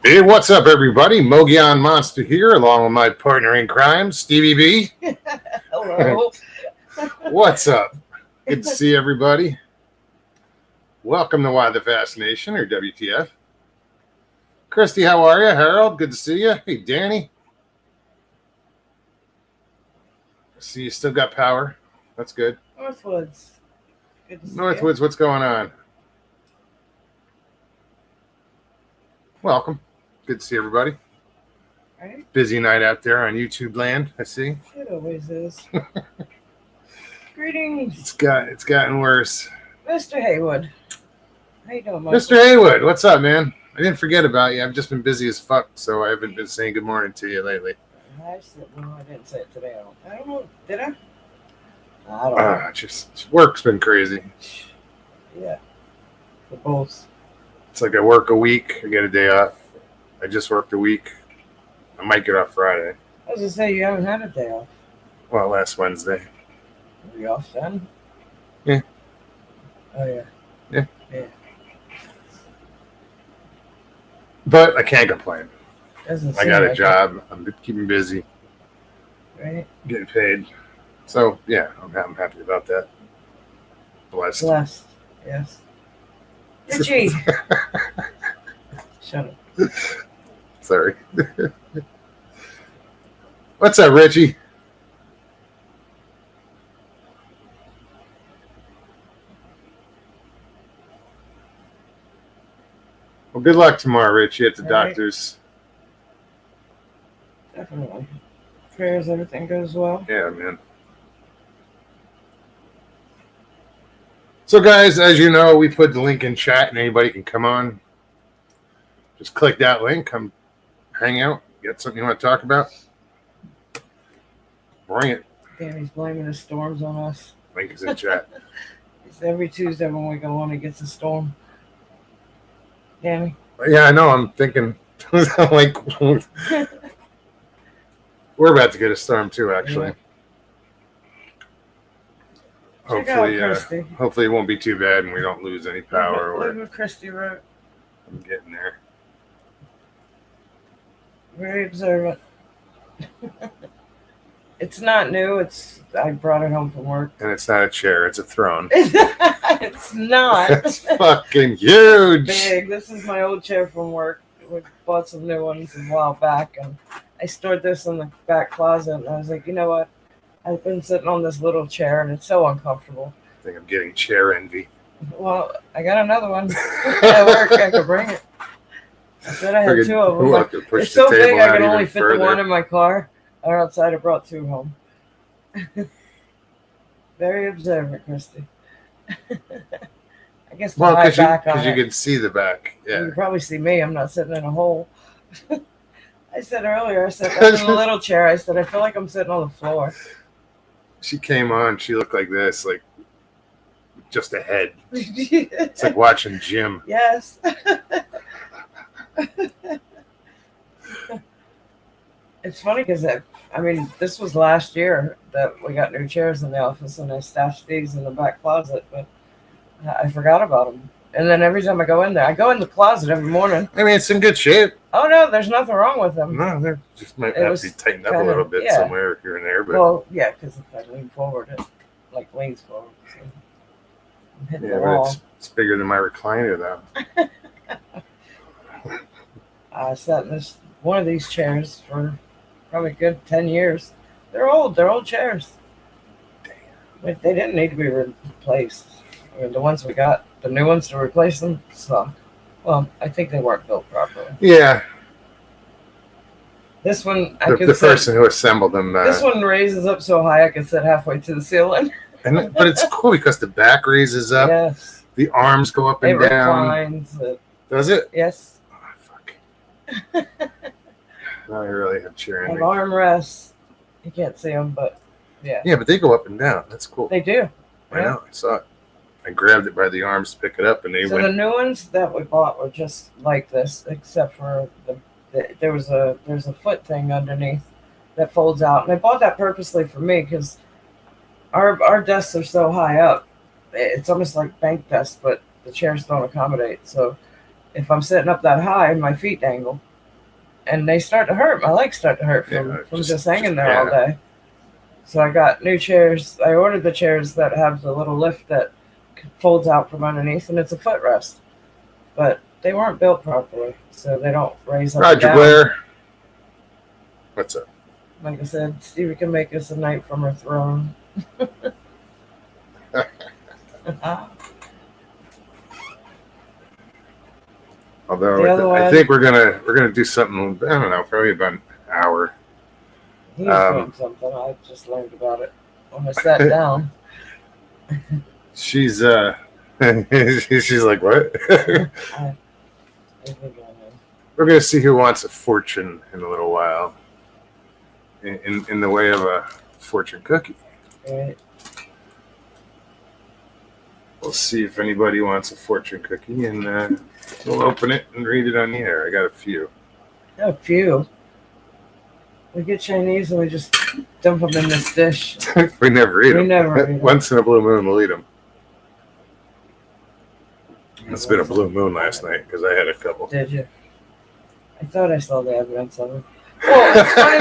Hey, what's up, everybody? Mogion Monster here, along with my partner in crime, Stevie B. Hello. What's up? Good to see everybody. Welcome to Why the Fascination, or WTF. Christy, how are you? Harold, good to see you. Hey, Danny. I see you still got power. That's good. Northwoods. Good to see Northwoods, what's going on? Welcome. Good to see everybody. Right? Busy night out there on YouTube land, I see. It always is. Greetings. It's gotten worse. Mr. Haywood. How you doing, Michael? Mr. Haywood, what's up, man? I didn't forget about you. I've just been busy as fuck, so I haven't been saying good morning to you lately. I didn't say it today. I don't know. Did I? I don't know. Just work's been crazy. Yeah. For both. It's like I work a week, I get a day off. I just worked a week. I might get off Friday. I was going to say, you haven't had a day off. Well, last Wednesday. Were you off then? Yeah. Oh, yeah. Yeah. But I can't complain. I got a job. I'm keeping busy. Right. Getting paid. So, yeah, I'm happy about that. Blessed. Yes. Richie. Shut up. Sorry. What's up, Richie? Well, good luck tomorrow, Richie, at the doctor's. Definitely. Prayers everything goes well. Yeah, man. So, guys, as you know, we put the link in chat and anybody can come on. Just click that link, come hang out, get something you want to talk about. Bring it. Danny's blaming the storms on us. Link is in chat. It's every Tuesday when we go on, it gets a storm. Danny? Yeah, I know. I'm thinking, like, we're about to get a storm too, actually. Yeah. Hopefully it won't be too bad and we don't lose any power. Look what Christy wrote. I'm getting there. Very observant. It's not new. I brought it home from work. And it's not a chair, it's a throne. It's not. It's fucking huge. Big. This is my old chair from work. We bought some new ones a while back, and I stored this in the back closet, and I was like, you know what? I've been sitting on this little chair, and it's so uncomfortable. I think I'm getting chair envy. Well, I got another one at work. I could bring it. I said I had two of them. Like, it's so big I can only fit the one in my car. Or outside, I brought two home. Very observant, Christy. I guess because you can see the back. Yeah. You can probably see me. I'm not sitting in a hole. I said earlier, I'm in a little chair. I said, I feel like I'm sitting on the floor. She came on. She looked like this, like just a head. It's like watching Jim. Yes. It's funny because this was last year that we got new chairs in the office, and I stashed these in the back closet, but I forgot about them. And then every time I go in there, I go in the closet every morning. I mean, it's in good shape. Oh no, there's nothing wrong with them. No, they just might have to be tightened up a little bit somewhere here and there. But well, yeah, because if I lean forward, it like leans forward. So I'm hitting the wall. But it's bigger than my recliner, though. I sat in one of these chairs for probably a good 10 years. They're old chairs. Damn. They didn't need to be replaced. I mean, the ones we got, the new ones to replace them, suck. Well, I think they weren't built properly. Yeah. This one, the person who assembled them. This one raises up so high I can sit halfway to the ceiling. But it's cool because the back raises up. Yes. The arms go up and down. Reclines. Does it? Yes. Oh, fuck. Now I really have chair envy. Armrests. You can't see them, but yeah. Yeah, but they go up and down. That's cool. They do. I know. I saw it. I grabbed it by the arms to pick it up, and they went. The new ones that we bought were just like this, except for there's a foot thing underneath that folds out, and I bought that purposely for me because our desks are so high up. It's almost like bank desks, but the chairs don't accommodate. So if I'm sitting up that high, my feet dangle. and they start to hurt. My legs start to hurt from just hanging there all day. So I got new chairs. I ordered the chairs that have the little lift that folds out from underneath, and it's a footrest. But they weren't built properly, so they don't raise up and Roger down. Blair. What's up? Like I said, Stevie can make us a knight from her throne. Although I think we're gonna do something. I don't know, probably about an hour. He's doing something. I just learned about it when I sat down. She's she's like, what? We're gonna see who wants a fortune in a little while. In the way of a fortune cookie. Right. We'll see if anybody wants a fortune cookie, and we'll open it and read it on the air. I got a few. A few. We get Chinese and we just dump them in this dish. We never eat them. We never eat them. Once in a blue moon, we'll eat them. It's been a blue moon last night because I had a couple. Did you? I thought I saw the evidence of it. Well, it's funny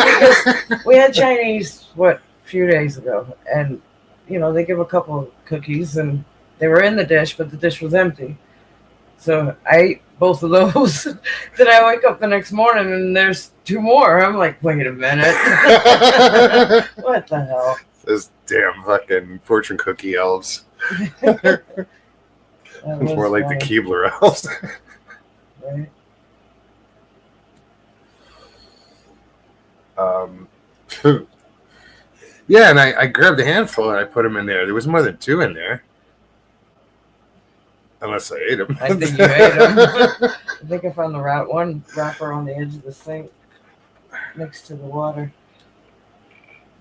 because we had Chinese, a few days ago, and, they give a couple of cookies, and they were in the dish, but the dish was empty. So I ate both of those. Then I wake up the next morning, and there's 2 more. I'm like, wait a minute. What the hell? Those damn fucking fortune cookie elves. More like the Keebler elves. Right. Yeah, and I grabbed a handful and I put them in there. There was more than 2 in there. Unless I ate them. I think you ate them. I think I found the one wrapper on the edge of the sink next to the water.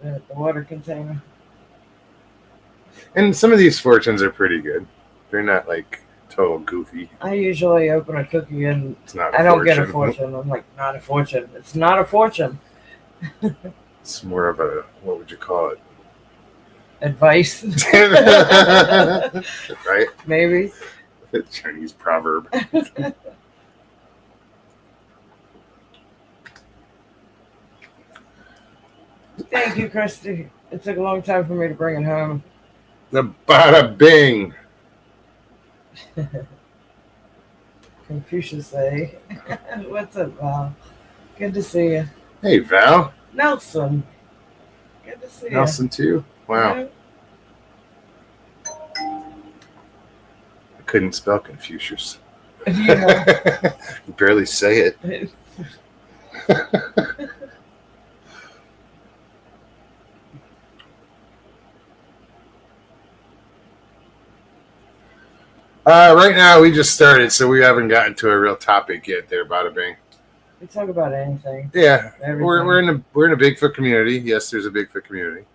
The water container. And some of these fortunes are pretty good. They're not like total goofy. I usually open a cookie and it's not I don't get a fortune. I'm like, not a fortune. It's not a fortune. It's more of a, what would you call it? Advice. Right? Maybe. A Chinese proverb. Thank you, Christy. It took a long time for me to bring it home. The bada bing. Confucius say. What's up, Val? Good to see you. Hey, Val. Nelson. Good to see you. Nelson, too? Wow. I couldn't spell Confucius. Yeah. Barely say it. Right now, we just started, so we haven't gotten to a real topic yet there, bada bing. We talk about anything. Yeah, everything. we're in a Bigfoot community. Yes, there's a Bigfoot community.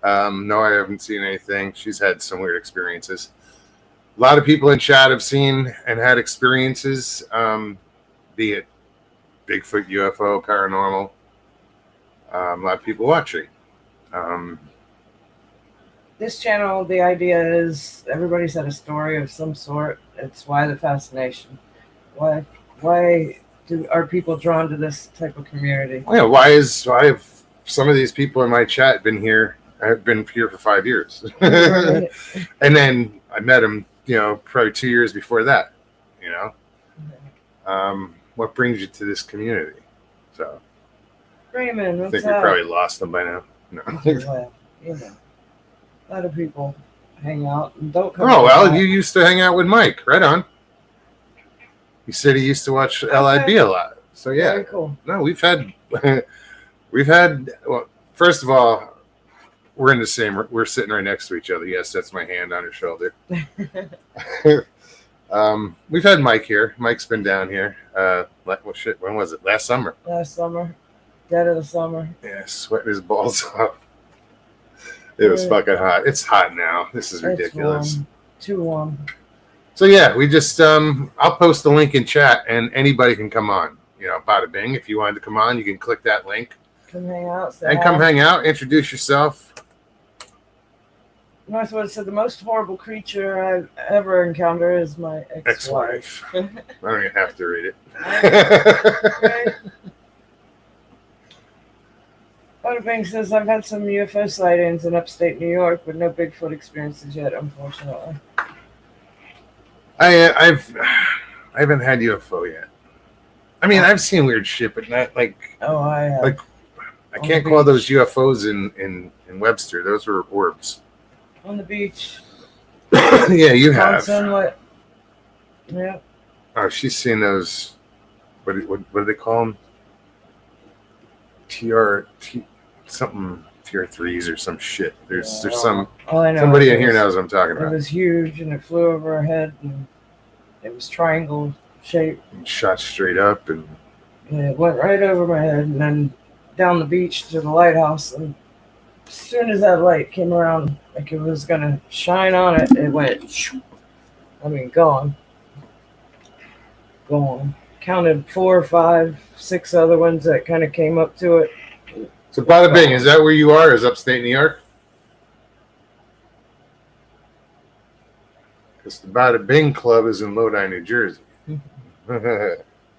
No, I haven't seen anything. She's had some weird experiences. A lot of people in chat have seen and had experiences, be it Bigfoot, UFO, paranormal. A lot of people watching. This channel, the idea is everybody's had a story of some sort. It's why the fascination. Why are people drawn to this type of community? Well, yeah, why have some of these people in my chat been here? I've been here for 5 years. Right. And then I met him, probably 2 years before that, What brings you to this community? So Raymond, what's I think we probably lost them by now. No. Well, a lot of people hang out and don't come. Oh, well, you used to hang out with Mike. Right on. He said he used to watch LIB a lot. So, yeah. Very cool. No, we've had, well, first of all, we're sitting right next to each other. Yes, that's my hand on her shoulder. We've had Mike here. Mike's been down here. When was it? Last summer. Last summer. Dead of the summer. Yeah, sweating his balls off. It was fucking hot. It's hot now. This is ridiculous. Warm. Too warm. So yeah, we just I'll post the link in chat and anybody can come on. Bada bing. If you wanted to come on, you can click that link. Come hang out. Come hang out. Introduce yourself. Northwood said the most horrible creature I've ever encountered is my ex-wife. I don't even have to read it. Right? Bada Bing says, I've had some UFO sightings in upstate New York, but no Bigfoot experiences yet, unfortunately. I haven't had UFO yet. I mean, I've seen weird shit, but not like. Oh, I have. Like, I can't call those UFOs in Webster. Those were orbs. On the beach. Yeah, you have. Sunlight. Yeah. Oh, she's seen those. What do they call them? Something TR3s or some shit. There's some. All I know somebody in here knows what I'm talking about. It was huge and it flew over our head and it was triangle shaped. Shot straight up and. Yeah, it went right over my head and then down the beach to the lighthouse. And as soon as that light came around, like it was gonna shine on it, it went. I mean, gone. Counted 4, 5, 6 other ones that kind of came up to it. So, Bada Bing, is that where you are? Is upstate New York? Because the Bada Bing Club is in Lodi, New Jersey,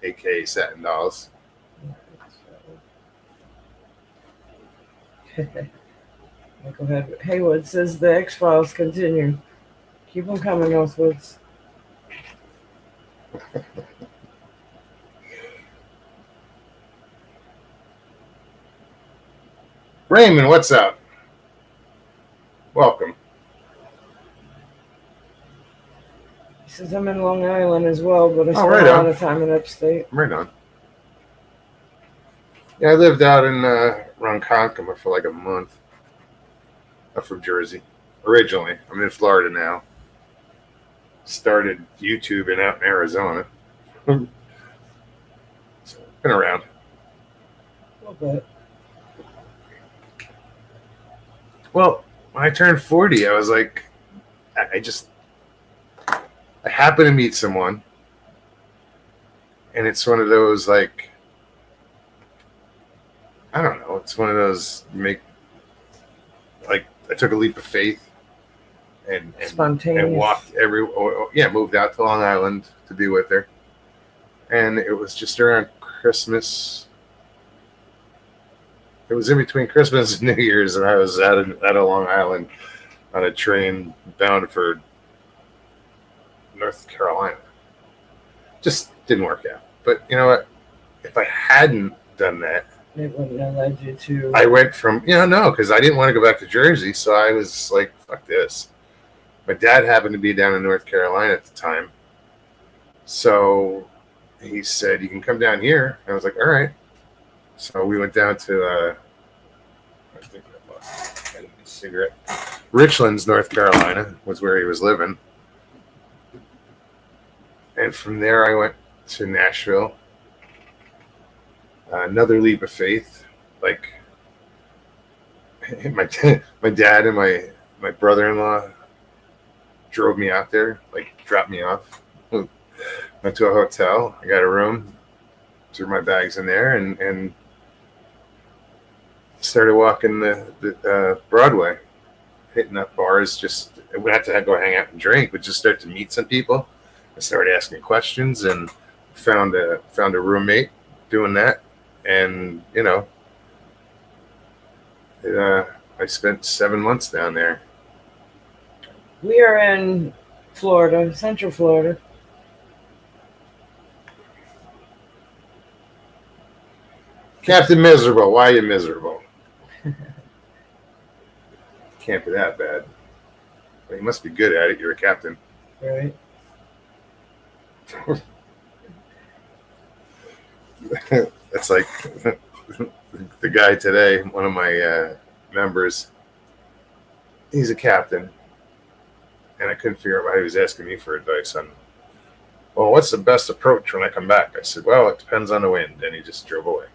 aka Satin Dolls. Michael Haywood says the X-Files continue. Keep them coming, Northwoods. Raymond, what's up? Welcome. He says I'm in Long Island as well, but I spent right a lot on. of time in upstate. Right on. Yeah, I lived out in Ronkonkoma for like a month. I'm from Jersey originally. I'm in Florida now. Started YouTubing out in Arizona. So, been around. A little bit. Well, when I turned 40, I was like, I happened to meet someone, and it's one of those, like, I don't know, it's one of those I took a leap of faith and walked moved out to Long Island to be with her. And it was just around Christmas. It was in between Christmas and New Year's, and I was out of Long Island on a train bound for North Carolina. Just didn't work out. But you know what? If I hadn't done that, it wouldn't have led you to. I went from, no, because I didn't want to go back to Jersey, so I was like, fuck this. My dad happened to be down in North Carolina at the time. So he said, you can come down here. I was like, all right. So we went down to, I think I had a cigarette. Richlands, North Carolina was where he was living. And from there I went to Nashville. Another leap of faith. Like my dad and my brother-in-law drove me out there, like dropped me off. Went to a hotel. I got a room, threw my bags in there, and started walking the Broadway, hitting up bars. Just we had to go hang out and drink, but just start to meet some people. I started asking questions and found a roommate doing that, and I spent 7 months down there. We are in Florida, Central Florida. Captain Miserable, why are you miserable? Can't be that bad. Well, you must be good at it. You're a captain. Right. That's like the guy today, one of my members. He's a captain. And I couldn't figure out why he was asking me for advice on, well, what's the best approach when I come back? I said, well, it depends on the wind. And he just drove away.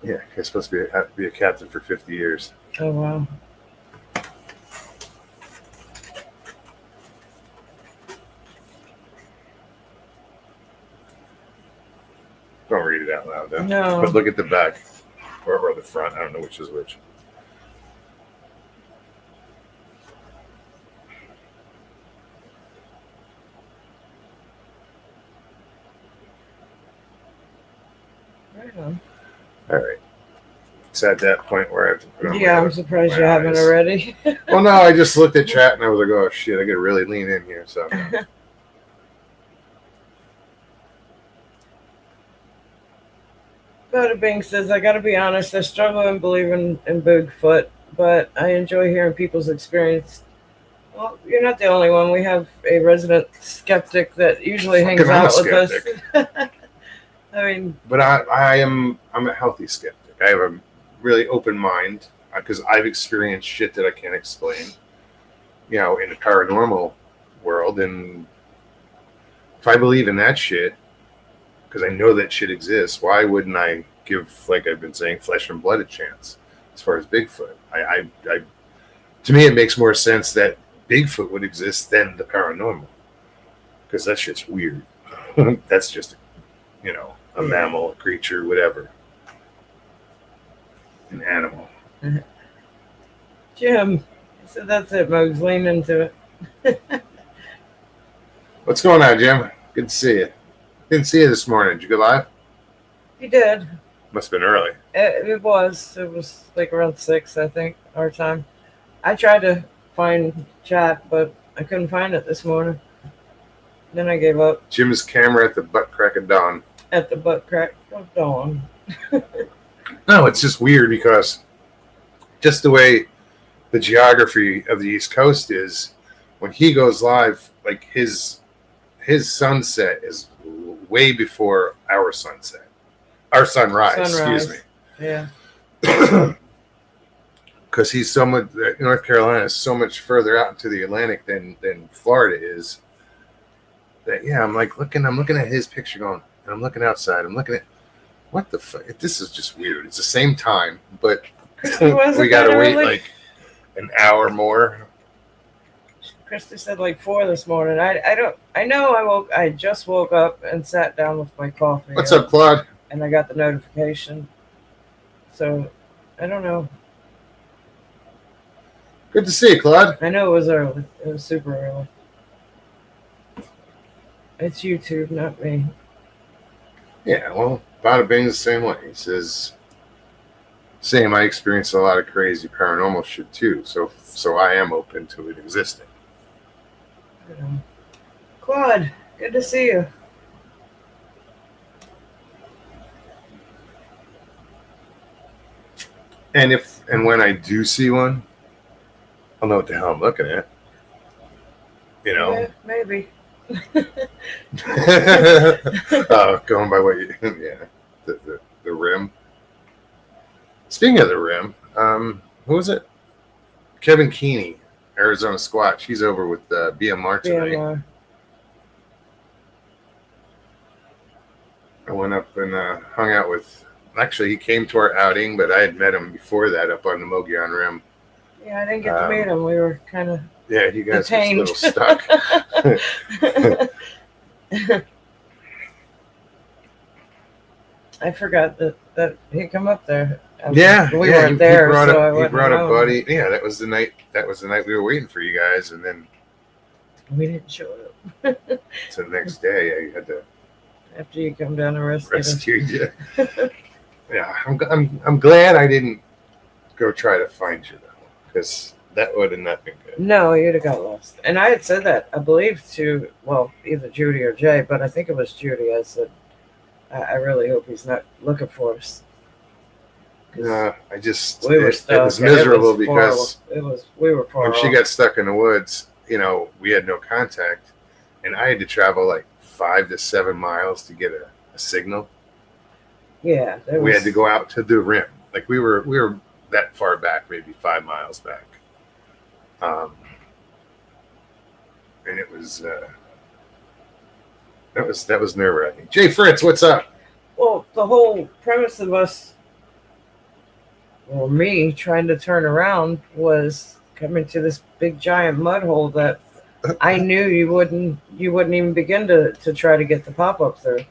Yeah, he's supposed to be a captain for 50 years. Oh, wow. Don't read it out loud, though. No. But look at the back or the front. I don't know which is which. Right on. All right. It's at that point where I have to put on Yeah, I'm surprised you haven't eyes. already. Well, no, I just looked at chat and I was like, oh shit, I gotta really lean in here. So Bada Bing says, I gotta be honest, I struggle in believing in Bigfoot, but I enjoy hearing people's experience. Well, you're not the only one. We have a resident skeptic that usually hangs I'm a out with us. skeptic. I mean, But I'm a healthy skeptic. I have a really open mind because I've experienced shit that I can't explain, you know, in the paranormal world. And if I believe in that shit, because I know that shit exists, why wouldn't I give, like I've been saying, flesh and blood a chance as far as Bigfoot? To me, it makes more sense that Bigfoot would exist than the paranormal, because that shit's weird. That's just, you know, a mammal, a creature, whatever. An animal. Jim, so that's it, Mogs. Lean into it. What's going on, Jim? Good to see you. Didn't see you this morning. Did you go live? He did. Must have been early. It was. It was like around 6, I think, our time. I tried to find chat, but I couldn't find it this morning. Then I gave up. Jim's camera at the butt crack of dawn. At the butt crack of dawn. No, it's just weird because just the way the geography of the East Coast is, when he goes live, like his sunset is way before our sunset. Our sunrise. Excuse me. Yeah. Because he's so much, North Carolina is so much further out into the Atlantic than Florida is. That I'm looking at his picture going, and I'm looking outside. I'm looking at, what the fuck? This is just weird. It's the same time, but we gotta wait like an hour more. Christy said like 4 this morning. I just woke up and sat down with my coffee. What's up, Claude? And I got the notification. So I don't know. Good to see you, Claude. I know it was early. It was super early. It's YouTube, not me. Yeah, well, Bada Bing's the same way. He says, same, I experienced a lot of crazy paranormal shit too, so I am open to it existing. Claude, good to see you. And when I do see one, I'll know what the hell I'm looking at. You know? Yeah, maybe. Going by what you, yeah, the rim. Speaking of the rim, who was it? Kevin Keeney, Arizona Squatch. He's over with BMR tonight. BMR. I went up and hung out with. Actually, he came to our outing, but I had met him before that up on the Mogollon Rim. Yeah, I didn't get to meet him. We were kind of you guys detained. were a little stuck. I forgot that he come up there. We weren't there. He brought a buddy. Yeah, that was the night. That was the night we were waiting for you guys, and then we didn't show up. So the next day, I had to. After you come down and rescue you. Yeah, I'm glad I didn't go try to find you though, because that would have not been good. No, you'd have got lost. And I had said that, I believe, to, well, either Judy or Jay, but I think it was Judy. I said, I really hope he's not looking for us. I just, we were stuck. It was miserable because we were far when she got stuck in the woods, we had no contact, and I had to travel like 5 to 7 miles to get a signal. Yeah, we had to go out to the rim. Like we were that far back, maybe 5 miles back. And it was that was nerve-wracking. Jay Fritz, what's up? Well, the whole premise of us, or me, trying to turn around was coming to this big giant mud hole that I knew you wouldn't even begin to try to get the pop-up through.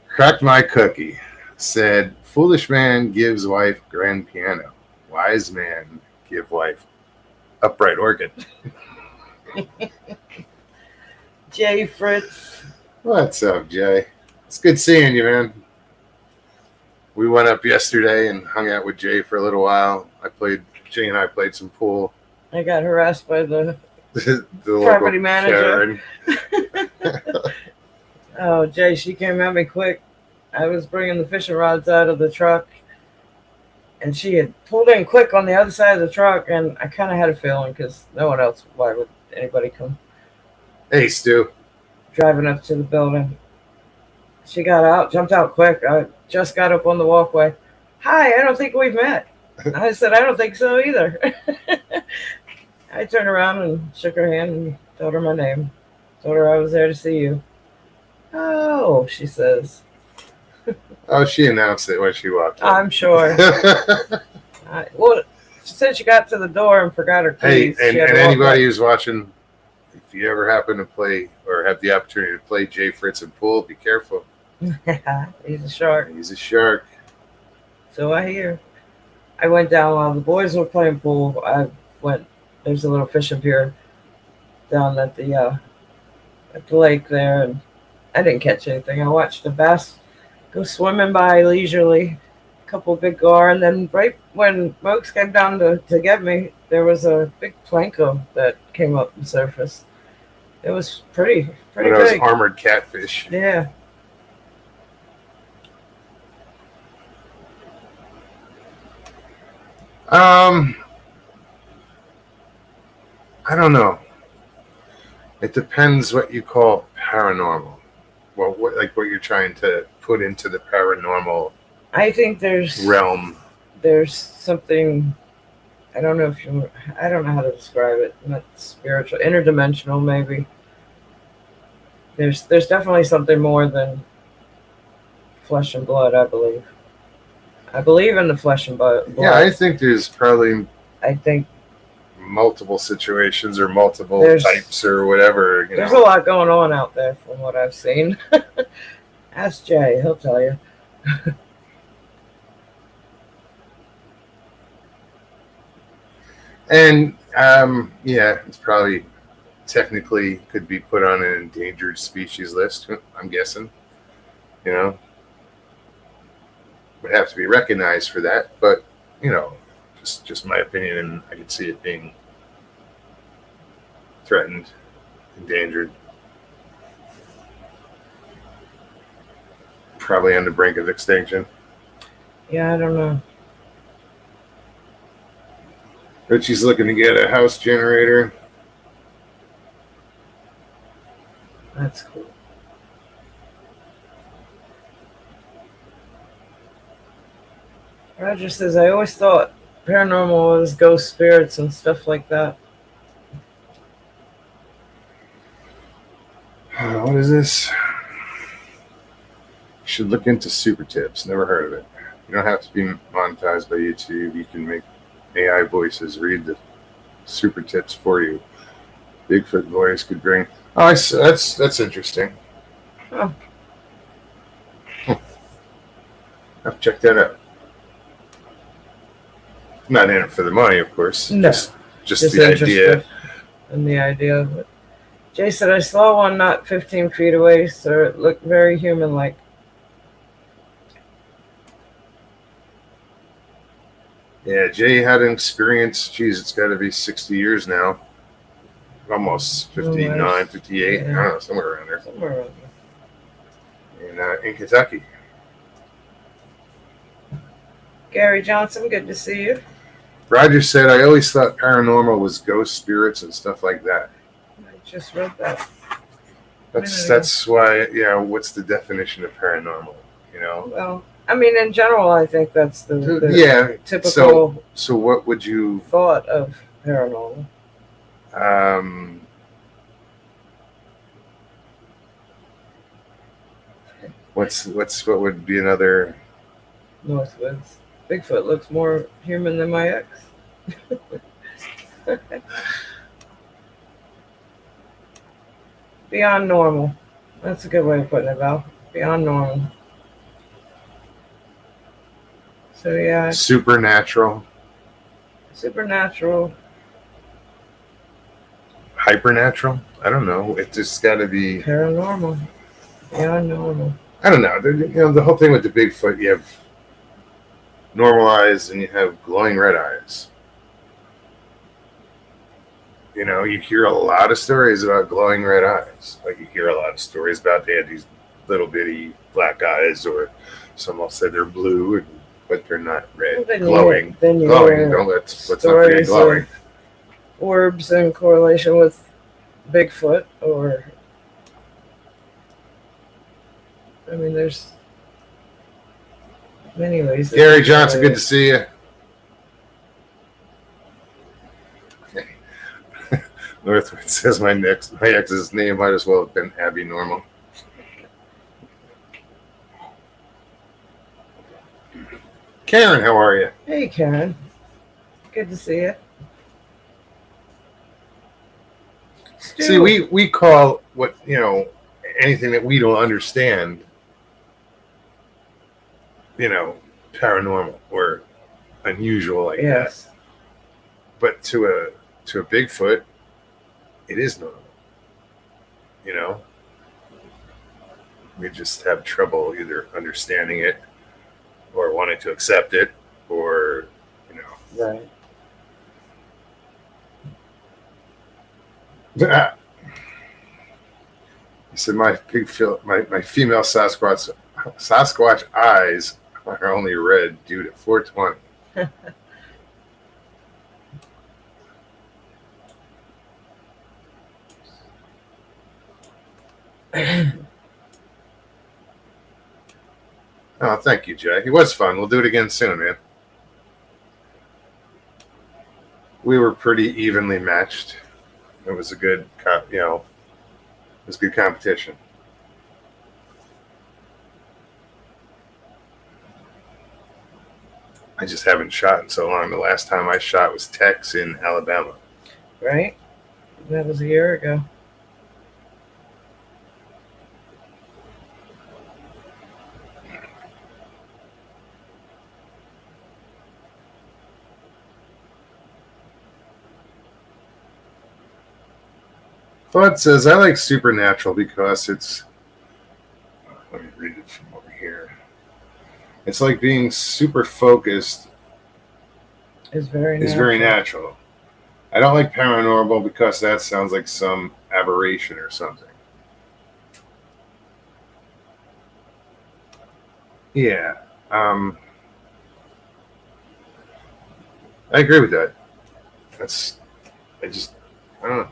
Cracked my cookie. Said, foolish man gives wife grand piano. Wise man give wife upright organ. Jay Fritz. What's up, Jay? It's good seeing you, man. We went up yesterday and hung out with Jay for a little while. Jay and I played some pool. I got harassed by the The property manager. Karen. Oh, Jay, she came at me quick. I was bringing the fishing rods out of the truck, and she had pulled in quick on the other side of the truck, and I kind of had a feeling because no one else, why would anybody come Hey, Stu. driving up to the building? She got out, jumped out quick. I just got up on the walkway. Hi, I don't think we've met. I said, I don't think so either. I turned around and shook her hand and told her my name. Told her I was there to see you. Oh, she says. Oh, she announced it when she walked in. I'm sure. Well, she said she got to the door and forgot her keys. Hey, and anybody who's watching, if you ever happen to play or have the opportunity to play Jay Fritz in pool, be careful. He's a shark. He's a shark. So I hear. I went down while the boys were playing pool. There's a little fishing pier down at the lake there, and I didn't catch anything. I watched the bass go swimming by leisurely, a couple of big gar, and then right when Mokes came down to get me, there was a big planko that came up and surfaced. It was pretty But it was big. armored catfish. Yeah. I don't know. It depends what you call paranormal. Well, what you're trying to put into the paranormal I think there's realm. There's something. I don't know how to describe it. Not spiritual, interdimensional, maybe. There's definitely something more than flesh and blood. I believe. I believe in the flesh and blood. Yeah, I think there's probably I think multiple situations or multiple There's- types or whatever. there's a lot going on out there from what I've seen. Ask Jay; he'll tell you. And yeah, it's probably technically could be put on an endangered species list. I'm guessing, would have to be recognized for that. But just my opinion, and I could see it being threatened, endangered, probably on the brink of extinction. Yeah, I don't know. But she's looking to get a house generator. That's cool. Roger says, I always thought paranormal was ghost spirits and stuff like that. What is this? You should look into super tips. Never heard of it. You don't have to be monetized by YouTube. You can make AI voices read the super tips for you. Bigfoot voice could bring. Oh, that's interesting. Oh. I'll check that out. Not in it for the money, of course. No. Just the idea. And the idea of it. Jay said, I saw one not 15 feet away, so it looked very human-like. Yeah, Jay had an experience. Geez, it's got to be 60 years now. Almost 59, 58. Yeah. I don't know, somewhere around there. Somewhere around there. In Kentucky. Gary Johnson, good to see you. Roger said, I always thought paranormal was ghost spirits and stuff like that. I just read that. That's why, what's the definition of paranormal? Well, I mean, in general, I think that's the Yeah. typical So what would you thought of paranormal. What would be another? Northwoods. Bigfoot looks more human than my ex. Beyond normal. That's a good way of putting it, Val. Beyond normal. So yeah, Supernatural, supernatural. hypernatural. I don't know. It just got to be. Paranormal. Beyond normal. I don't know. The whole thing with the Bigfoot, you have normal eyes and you have glowing red eyes. You hear a lot of stories about glowing red eyes. Like you hear a lot of stories about they had these little bitty black eyes, or some will say they're blue, but they're not red. Then glowing. Then you glowing. hear Let's not forget glowing. Orbs in correlation with Bigfoot, or I mean, there's many ways. Gary Johnson, good to see you. Northwood says my ex's name might as well have been Abby Normal. Karen, how are you? Hey, Karen. Good to see you. Stu. See, we call what anything that we don't understand, paranormal or unusual like that. But to a Bigfoot, it is normal. We just have trouble either understanding it or wanting to accept it, or Right. He said my female Sasquatch eyes are only red due to 420. Oh, thank you, Jay. It was fun. We'll do it again soon, man. We were pretty evenly matched. It was a good, it was good competition. I just haven't shot in so long. The last time I shot was Tex in Alabama. Right? That was a year ago. Bud says, I like Supernatural because it's... Let me read it from over here. It's like being super focused is very natural. I don't like Paranormal because that sounds like some aberration or something. Yeah. I agree with that. I don't know.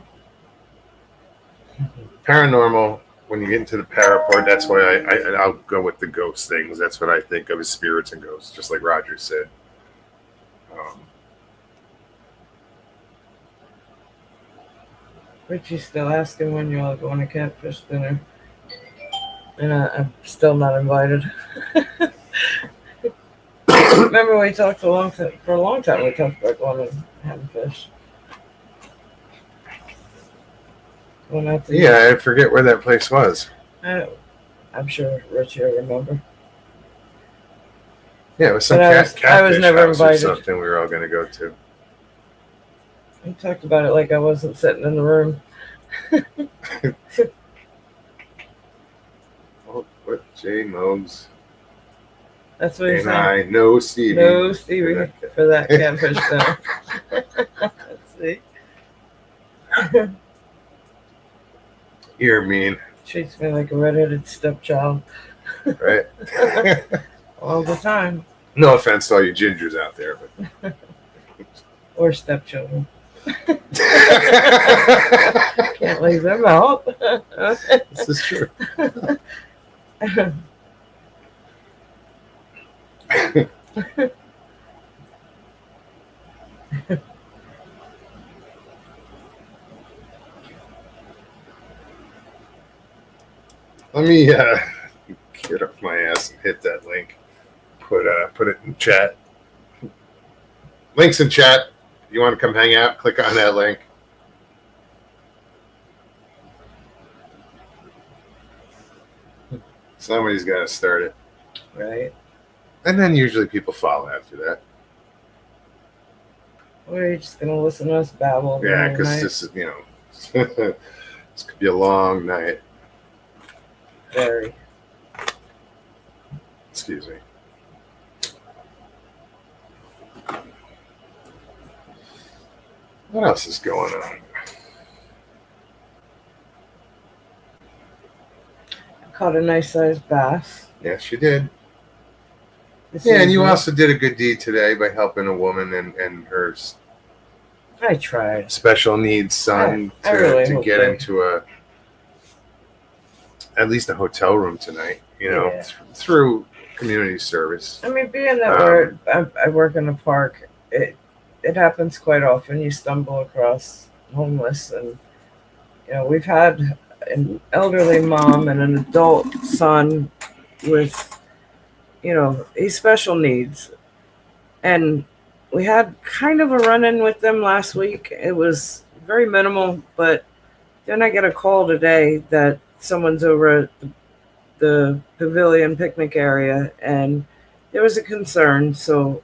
Paranormal, when you get into the para part, that's why I'll go with the ghost things. That's what I think of as spirits and ghosts, just like Roger said. Richie's still asking when you all going to catfish dinner. And I'm still not invited. Remember we talked for a long time we talked about going and having fish. Yeah, I forget where that place was. I'm sure Richie will remember. Yeah, it was some catfish house or something we were all going to go to. We talked about it like I wasn't sitting in the room. Oh, what J Mogs? That's what he's saying. I know Stevie. No Stevie for that catfish dinner. Let's see. You're mean. Treats me like a redheaded stepchild. Right. All the time. No offense to all you gingers out there, but or stepchildren. Can't leave them out. This is true. Let me get off my ass and hit that link. Put it in chat. Links in chat. You want to come hang out? Click on that link. Somebody's got to start it. Right. And then usually people follow after that. Or you're just going to listen to us babble. Yeah, because this is, this could be a long night. Very. Excuse me. What else is going on? I caught a nice sized bass. Yes, you did. This Yeah, and you evening. also did a good deed today by helping a woman and her I tried. special needs son I really to hope get they- into at least a hotel room tonight. You know, Yeah. through community service. I mean, being that I work in a park, it happens quite often. You stumble across homeless, and we've had an elderly mom and an adult son with he's special needs, and we had kind of a run-in with them last week. It was very minimal, but then I get a call today that someone's over at the pavilion picnic area, and there was a concern. So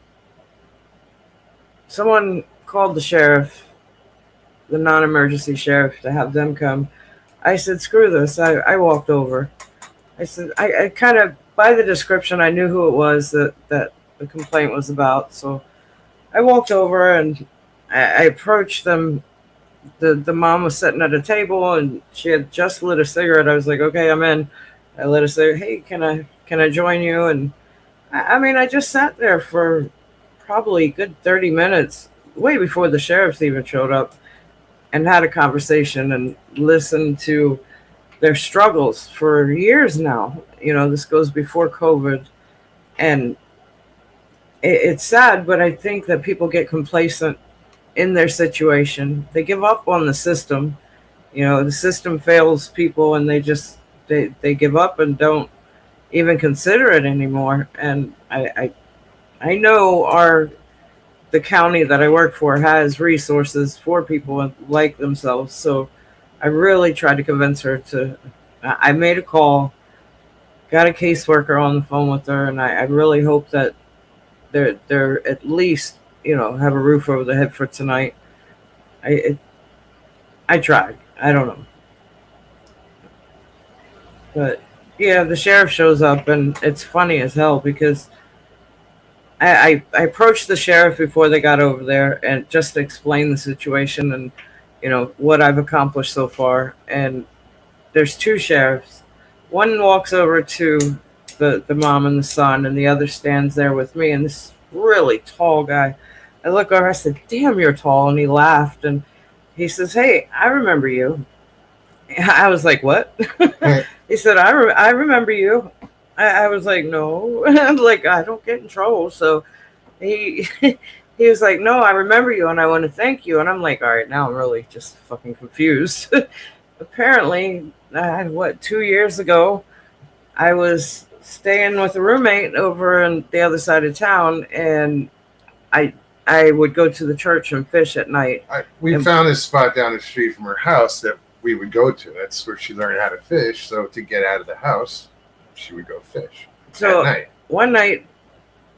someone called the sheriff, the non-emergency sheriff, to have them come. I said, screw this. I walked over. I said, I kind of, by the description, I knew who it was that the complaint was about. So I walked over and I approached them. The mom was sitting at a table and she had just lit a cigarette. I was like, okay, I'm in. I lit a cigarette. Hey, can I join you? And I mean, I just sat there for probably a good 30 minutes, way before the sheriffs even showed up, and had a conversation and listened to their struggles for years now. This goes before COVID, and it's sad, but I think that people get complacent in their situation. They give up on the system. The system fails people, and they give up and don't even consider it anymore. And I know the county that I work for has resources for people like themselves. So I really tried to convince her to. I made a call, got a caseworker on the phone with her, and I really hope that they're at least have a roof over their head for tonight. I tried. I don't know, but yeah, the sheriff shows up, and it's funny as hell because I approached the sheriff before they got over there and just to explain the situation and what I've accomplished so far. And there's two sheriffs. One walks over to the mom and the son, and the other stands there with me. And this really tall guy, I look over, I said, damn, you're tall. And he laughed, and he says, hey, I remember you. I was like, what? He said, I remember you. I was like, no. I'm like, I don't get in trouble. So he he was like, no, I remember you, and I want to thank you. And I'm like, all right, now I'm really just fucking confused. Apparently, 2 years ago, I was staying with a roommate over on the other side of town, and I would go to the church and fish at night. We found this spot down the street from her house that we would go to. That's where she learned how to fish. So to get out of the house, she would go fish So at night. One night,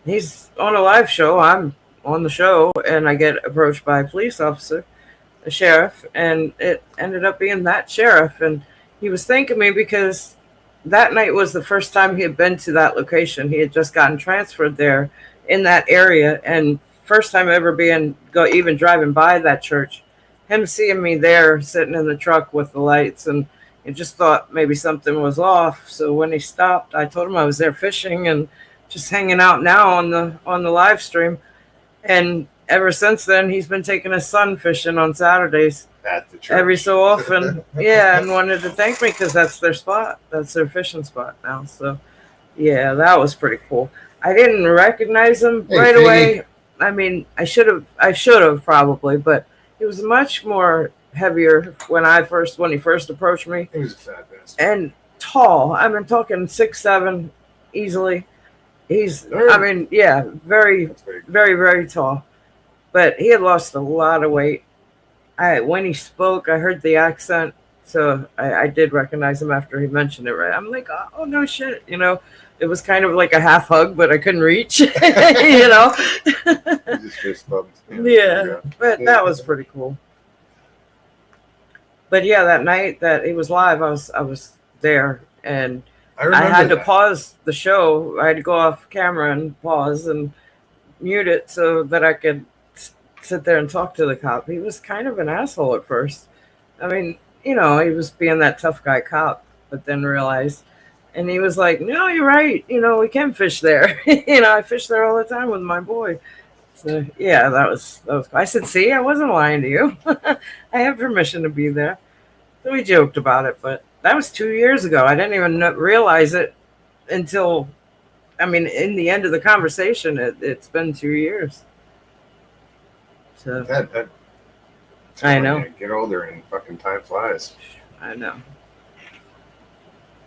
he's on a live show. I'm on the show, and I get approached by a police officer, a sheriff, and it ended up being that sheriff. And he was thanking me because that night was the first time he had been to that location. He had just gotten transferred there in that area, and first time ever even driving by that church. Him seeing me there sitting in the truck with the lights, and he just thought maybe something was off. So when he stopped, I told him I was there fishing and just hanging out now on the live stream. And ever since then, he's been taking his son fishing on Saturdays At the church. every so often. Yeah, and wanted to thank me because that's their spot. That's their fishing spot now. So yeah, that was pretty cool. I didn't recognize him right away. I mean, I should have probably, but he was much more heavier when he first approached me. He was a fat bastard. And tall. I've been talking 6'7" easily. Very, very, very tall. But he had lost a lot of weight. When he spoke, I heard the accent, so I did recognize him after he mentioned it. Right, I'm like, oh no shit, It was kind of like a half hug, but I couldn't reach, You just fist bumped. Yeah, but that was pretty cool. But yeah, that night that he was live, I was there, and I had to pause the show. I had to go off camera and pause and mute it so that I could sit there and talk to the cop. He was kind of an asshole at first. I mean, he was being that tough guy cop, but then realized, and he was like, "No, you're right. We can fish there. I fish there all the time with my boy." So yeah, that was cool. I said, "See, I wasn't lying to you. I have permission to be there." So we joked about it, but that was 2 years ago. I didn't even realize it until, in the end of the conversation, it's been 2 years. So I know. Get older and fucking time flies. I know.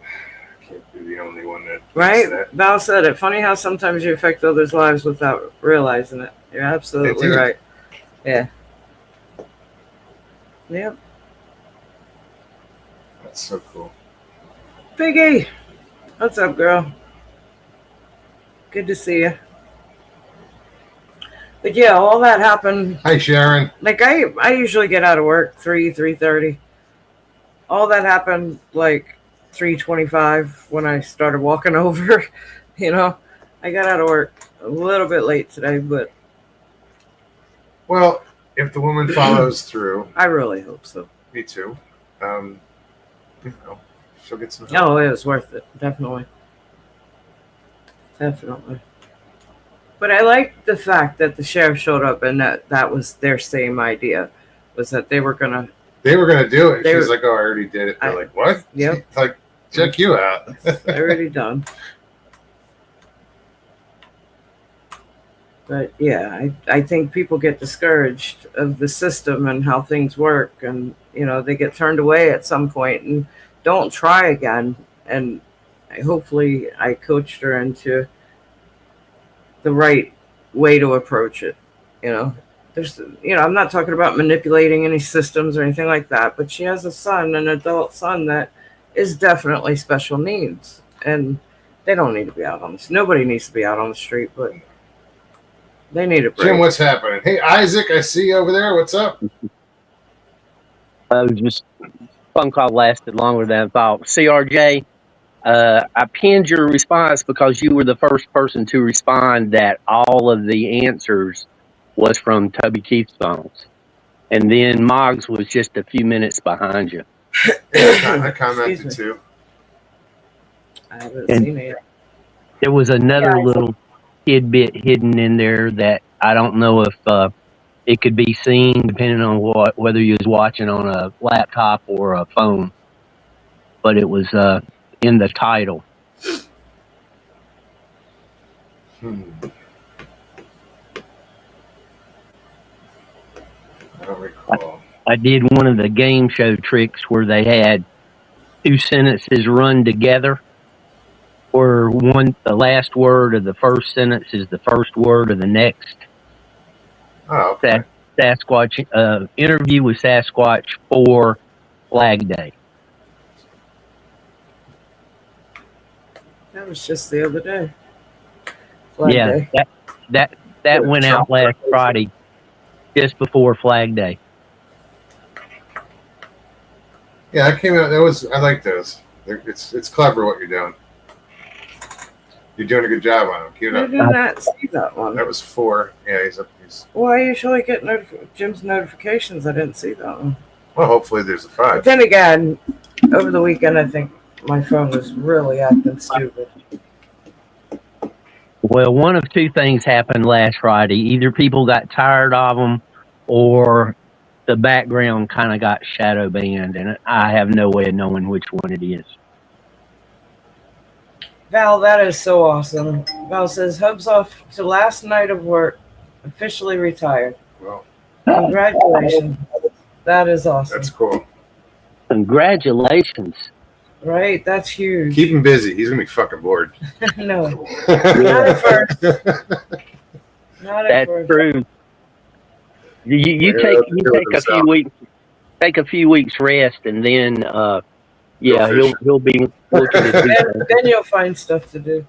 I can't be the only one that. Right? Val said it. Funny how sometimes you affect others' lives without realizing it. You're absolutely right. Yeah. Yep. That's so cool. Biggie, what's up, girl? Good to see you. But yeah, all that happened. Hi, Sharon. Like I usually get out of work 3:30. All that happened like 3:25 when I started walking over. I got out of work a little bit late today, but well, if the woman follows through, I really hope so. Me too. She'll get some help. Oh, it was worth it, definitely. But I like the fact that the sheriff showed up and that was their same idea, was that they were gonna do it. She's like, "Oh, I already did it." They're like, "What?" Yep. Like, check you out. Already done. But yeah, I think people get discouraged of the system and how things work, and they get turned away at some point and don't try again. And hopefully I coached her into the right way to approach it. I'm not talking about manipulating any systems or anything like that, but she has a son, an adult son, that is definitely special needs, and they don't need to be out on this. Nobody needs to be out on the street, but they need a break. Jim, what's happening? Hey, Isaac, I see you over there. What's up? Just phone call lasted longer than I thought. CRJ, I pinned your response because you were the first person to respond that all of the answers was from Toby Keith's songs. And then Moggs was just a few minutes behind you. I commented too. I haven't seen it yet. There was another little tidbit hidden in there that I don't know if it could be seen depending on whether you was watching on a laptop or a phone. But it was in the title. I don't recall. I did one of the game show tricks where they had two sentences run together, where the last word of the first sentence is the first word of the next. Oh, okay. Sasquatch interview with Sasquatch for Flag Day. That was just the other day. Flag Day. That went out last Friday, just before Flag Day. Yeah, that came out. I like those. It's clever what you're doing. You're doing a good job on them. Keep it up. I did not see that one. That was 4. Yeah, he's up. Well, I usually get Jim's notifications. I didn't see that one. Well, hopefully there's a 5. But then again, over the weekend, I think my phone was really acting stupid. Well, one of two things happened last Friday. Either people got tired of them, or the background kind of got shadow banned, and I have no way of knowing which one it is. Val, that is so awesome. Val says, hubs off to last night of work, officially retired. Well, congratulations. That is awesome. That's cool. Congratulations. Right? That's huge. Keep him busy. He's going to be fucking bored. No. Not at first. Not at first. That's true. You take a few weeks rest, and then he'll be looking to do then you'll find stuff to do,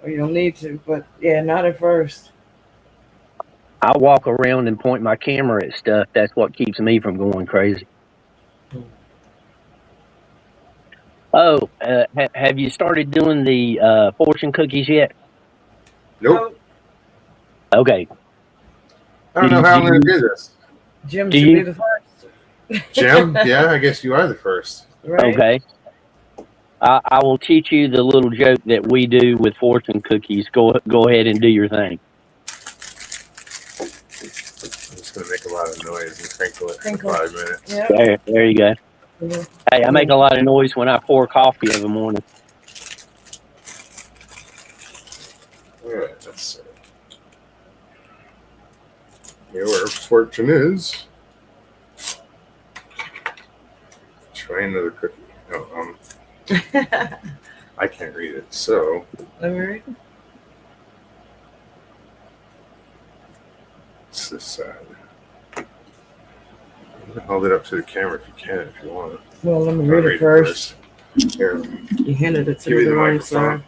or you'll need to. But yeah, not at first. I walk around and point my camera at stuff. That's what keeps me from going crazy. Oh, have you started doing the fortune cookies yet? Nope. Okay. I don't know how I'm going to do this. Jim Do should you- be the first. Jim? Yeah, I guess you are the first. Right? Okay. I will teach you the little joke that we do with fortune cookies. Go ahead and do your thing. I'm just going to make a lot of noise and crinkle it Crinkle. for 5 minutes. Yeah. There you go. Mhm. Hey, I make a lot of noise when I pour coffee every morning. All right, let's see. Here where fortune is. Try another cookie. Oh, I can't read it, so Let me read. it's this side. Hold it up to the camera if you can, if you want. Well, let me I'll read it first. Here, You handed it to give me me the the wrong microphone. side.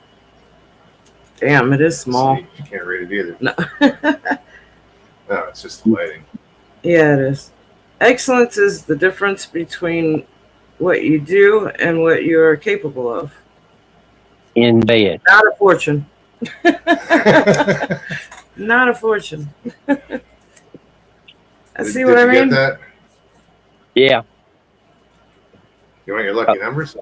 Damn, it is small. See, you can't read it either. No. No, it's just the lighting. Yeah, it is. Excellence is the difference between what you do and what you are capable of. In bed. Not a fortune. Not a fortune. I see what I Did you mean? get that? Yeah. You want your lucky numbers?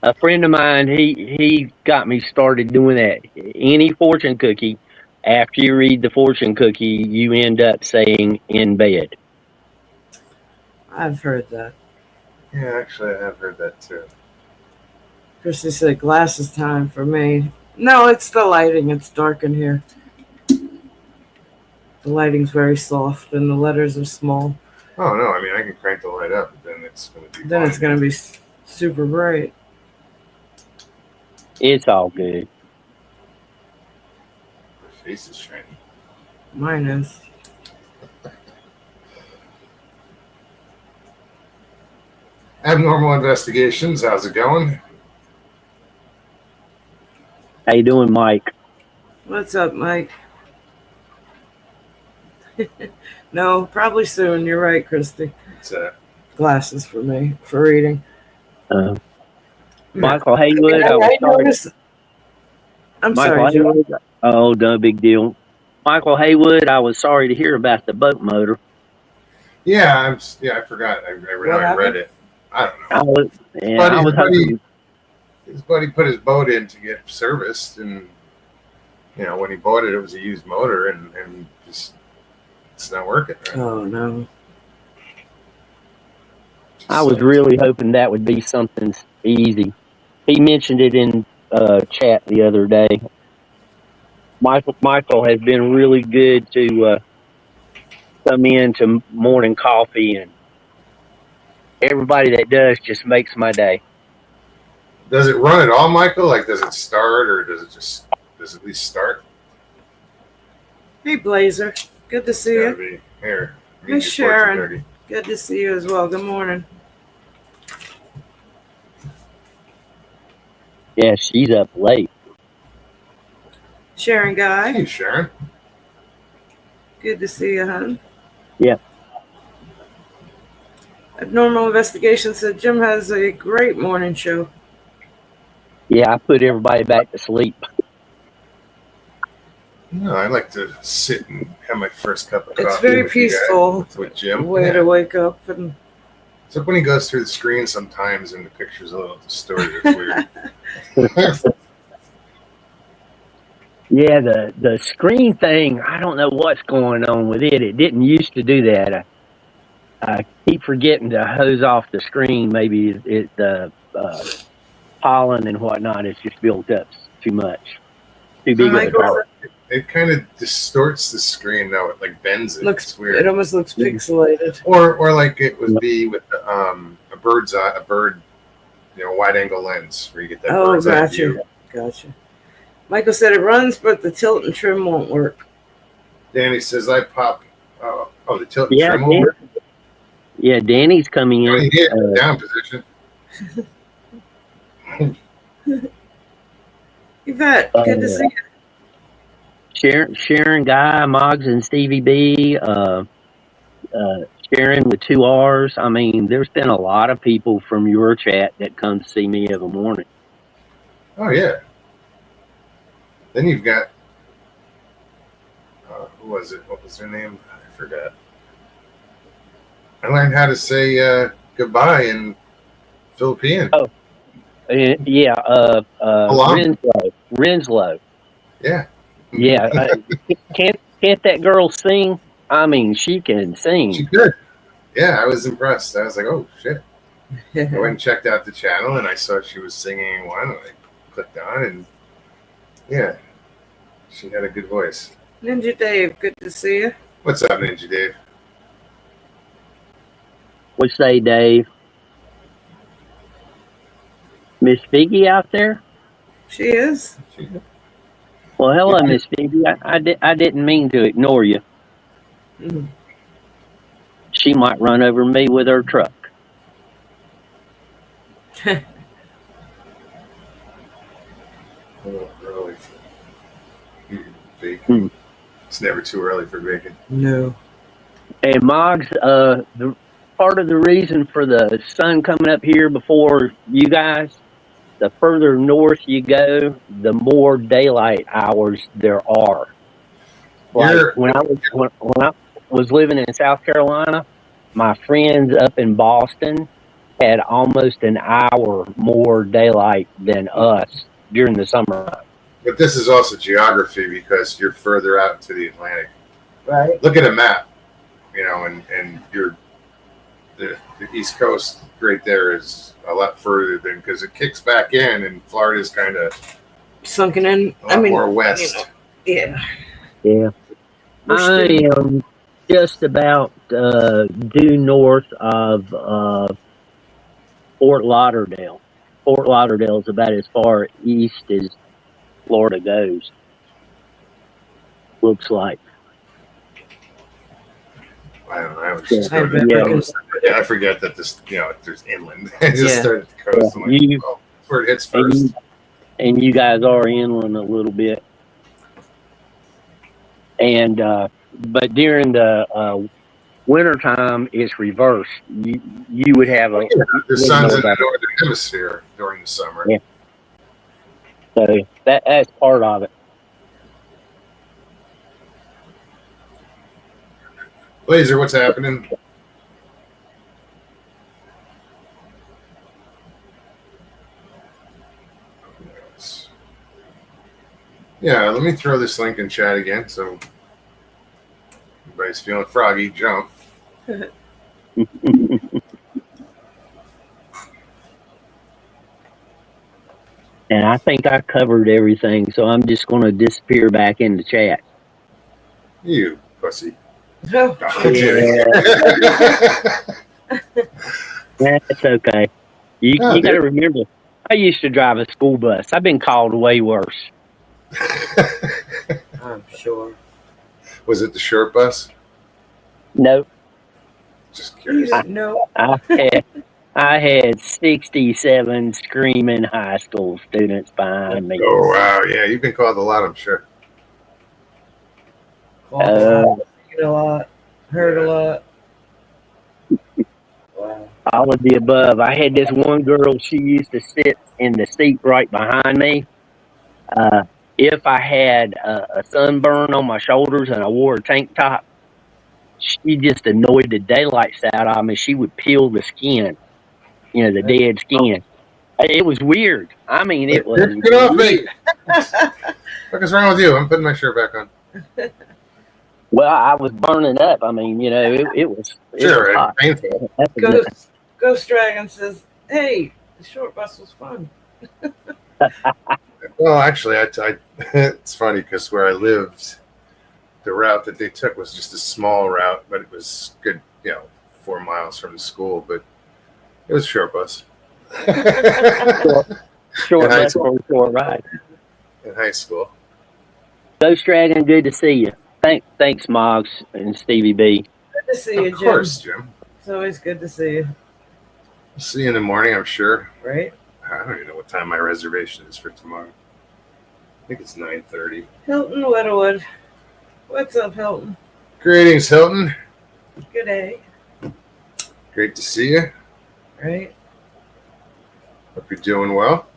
A friend of mine, he got me started doing that. Any fortune cookie, after you read the fortune cookie, you end up saying in bed. I've heard that. Yeah, actually, I have heard that too. Christy said glasses time for me. No, it's the lighting. It's dark in here. The lighting's very soft and the letters are small. Oh no, I mean I can crank the light up, but then it's going to be. Then it's going to be super bright. It's all good. My face is shiny. Mine is. Abnormal Investigations. How's it going? How you doing, Mike? What's up, Mike? No, probably soon. You're right, Christy. It's Glasses for me, for reading. Michael Haywood. I noticed. I'm Michael sorry, Joe. Haywood. Oh, no big deal. Michael Haywood, I was sorry to hear about the boat motor. yeah, I forgot. I read it. I don't know. His buddy put his boat in to get serviced, and when he bought it, it was a used motor, and just it's not working. Right? Oh no. I was really hoping that would be something easy. He mentioned it in chat the other day. Michael has been really good to come in to morning coffee, and everybody that does just makes my day. Does it run at all, Michael? Like, does it start, or does it at least start? Hey, Blazer. Good to see you. Here. Miss Sharon. Good to see you as well. Good morning. Yeah, she's up late. Sharon Guy. Hey, Sharon. Good to see you, hon. Yeah. Abnormal Investigation said Jim has a great morning show. Yeah, I put everybody back to sleep. No, I like to sit and have my first cup of coffee. It's very peaceful with Jim. Way to wake up. And except when he goes through the screen sometimes and the picture's a little distorted. It's weird. Yeah, the screen thing, I don't know what's going on with it. It didn't used to do that. I keep forgetting to hose off the screen. Maybe the pollen and whatnot is just built up too much. Too big of a dark. It kind of distorts the screen now. It like bends it. It's weird. It almost looks pixelated. Or like it would be with a bird's eye, wide angle lens where you get that bird's eye view. Gotcha. Michael said it runs, but the tilt and trim won't work. Danny says I pop. The tilt and trim won't work. Yeah, Danny's coming in. Down position. Yvette, good to see you. Sharon Guy, Moggs and Stevie B, Sharon with 2 R's. I mean, there's been a lot of people from your chat that come to see me every morning. Oh yeah. Then you've got who was it? What was her name? I forgot. I learned how to say goodbye in Philippine. Oh, yeah. Hello? Renslow. Yeah. Yeah. Can't that girl sing? I mean, she can sing. She could. Yeah, I was impressed. I was like, oh shit. I went and checked out the channel and I saw she was singing one and I clicked on and yeah, she had a good voice. Ninja Dave, good to see you. What's up, Ninja Dave? What say, Dave? Miss Figgy out there? She is. Well, hello, Miss Figgy. I didn't mean to ignore you. Mm. She might run over me with her truck. Early for bacon. It's never too early for bacon. No. And Moggs, the part of the reason for the sun coming up here before you guys, the further north you go, the more daylight hours there are. Like when I was living in South Carolina, my friends up in Boston had almost an hour more daylight than us during the summer. But this is also geography because you're further out into the Atlantic. Right. Look at a map, you know, and you're the East Coast right there is a lot further than because it kicks back in and Florida's kind of sunken in. a lot more west. You know, Yeah. I am just about due north of Fort Lauderdale. Fort Lauderdale is about as far east as Florida goes. Looks like. I don't know. I was just I forget that this, you know, there's inland. I just started the coast. Yeah. I'm like, oh, where it hits first. And you guys are inland a little bit. And but during the wintertime, it's reversed. You would have the sun's in the northern hemisphere during the summer. Yeah. So that's part of it. Laser, what's happening? Yeah, let me throw this link in chat again so everybody's feeling froggy. Jump. And I think I covered everything, so I'm just going to disappear back in the chat. You pussy. Oh. That's okay. You got to remember, I used to drive a school bus. I've been called way worse. I'm sure. Was it the short bus? Nope. Just curious. No. I had 67 screaming high school students behind me. Oh, wow. Yeah, you've been called a lot, I'm sure. Called a lot. Heard a lot. Wow. All of the above. I had this one girl, she used to sit in the seat right behind me. If I had a sunburn on my shoulders and I wore a tank top, she just annoyed the daylights out of me. She would peel the skin, you know, the dead skin. It was weird. I mean, it was. Get off me! What is wrong with you? I'm putting my shirt back on. Well, I was burning up. I mean, you know, it was. Sure, it was hot. painful. Ghost Dragon says, "Hey, the short bus was fun." Well, actually, it's funny because where I lived, the route that they took was just a small route, but it was good, 4 miles from the school, but it was a short bus. Short bus for a short ride. In high school. Ghost Dragon, good to see you. Thanks, Moggs and Stevie B. Good to see you, Jim. Of course, Jim. It's always good to see you. I'll see you in the morning, I'm sure. Right? I don't even know what time my reservation is for tomorrow. I think it's 9:30. Hilton Whittlewood. What's up, Hilton? Greetings, Hilton. Good day. Great to see you. Right? Hope you're doing well.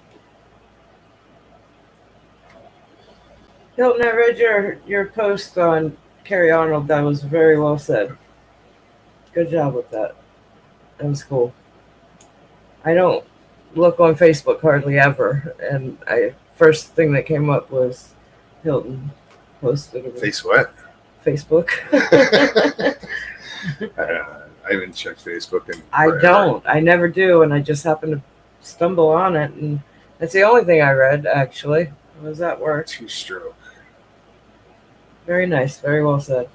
Hilton, I read your post on Carrie Arnold. That was very well said. Good job with that. That was cool. I don't look on Facebook hardly ever, and first thing that came up was Hilton posted it. Face what? Facebook. I haven't checked Facebook in I forever. don't. I never do, and I just happened to stumble on it, and that's the only thing I read actually. Was that work? Two-stroke. Very nice. Very well said.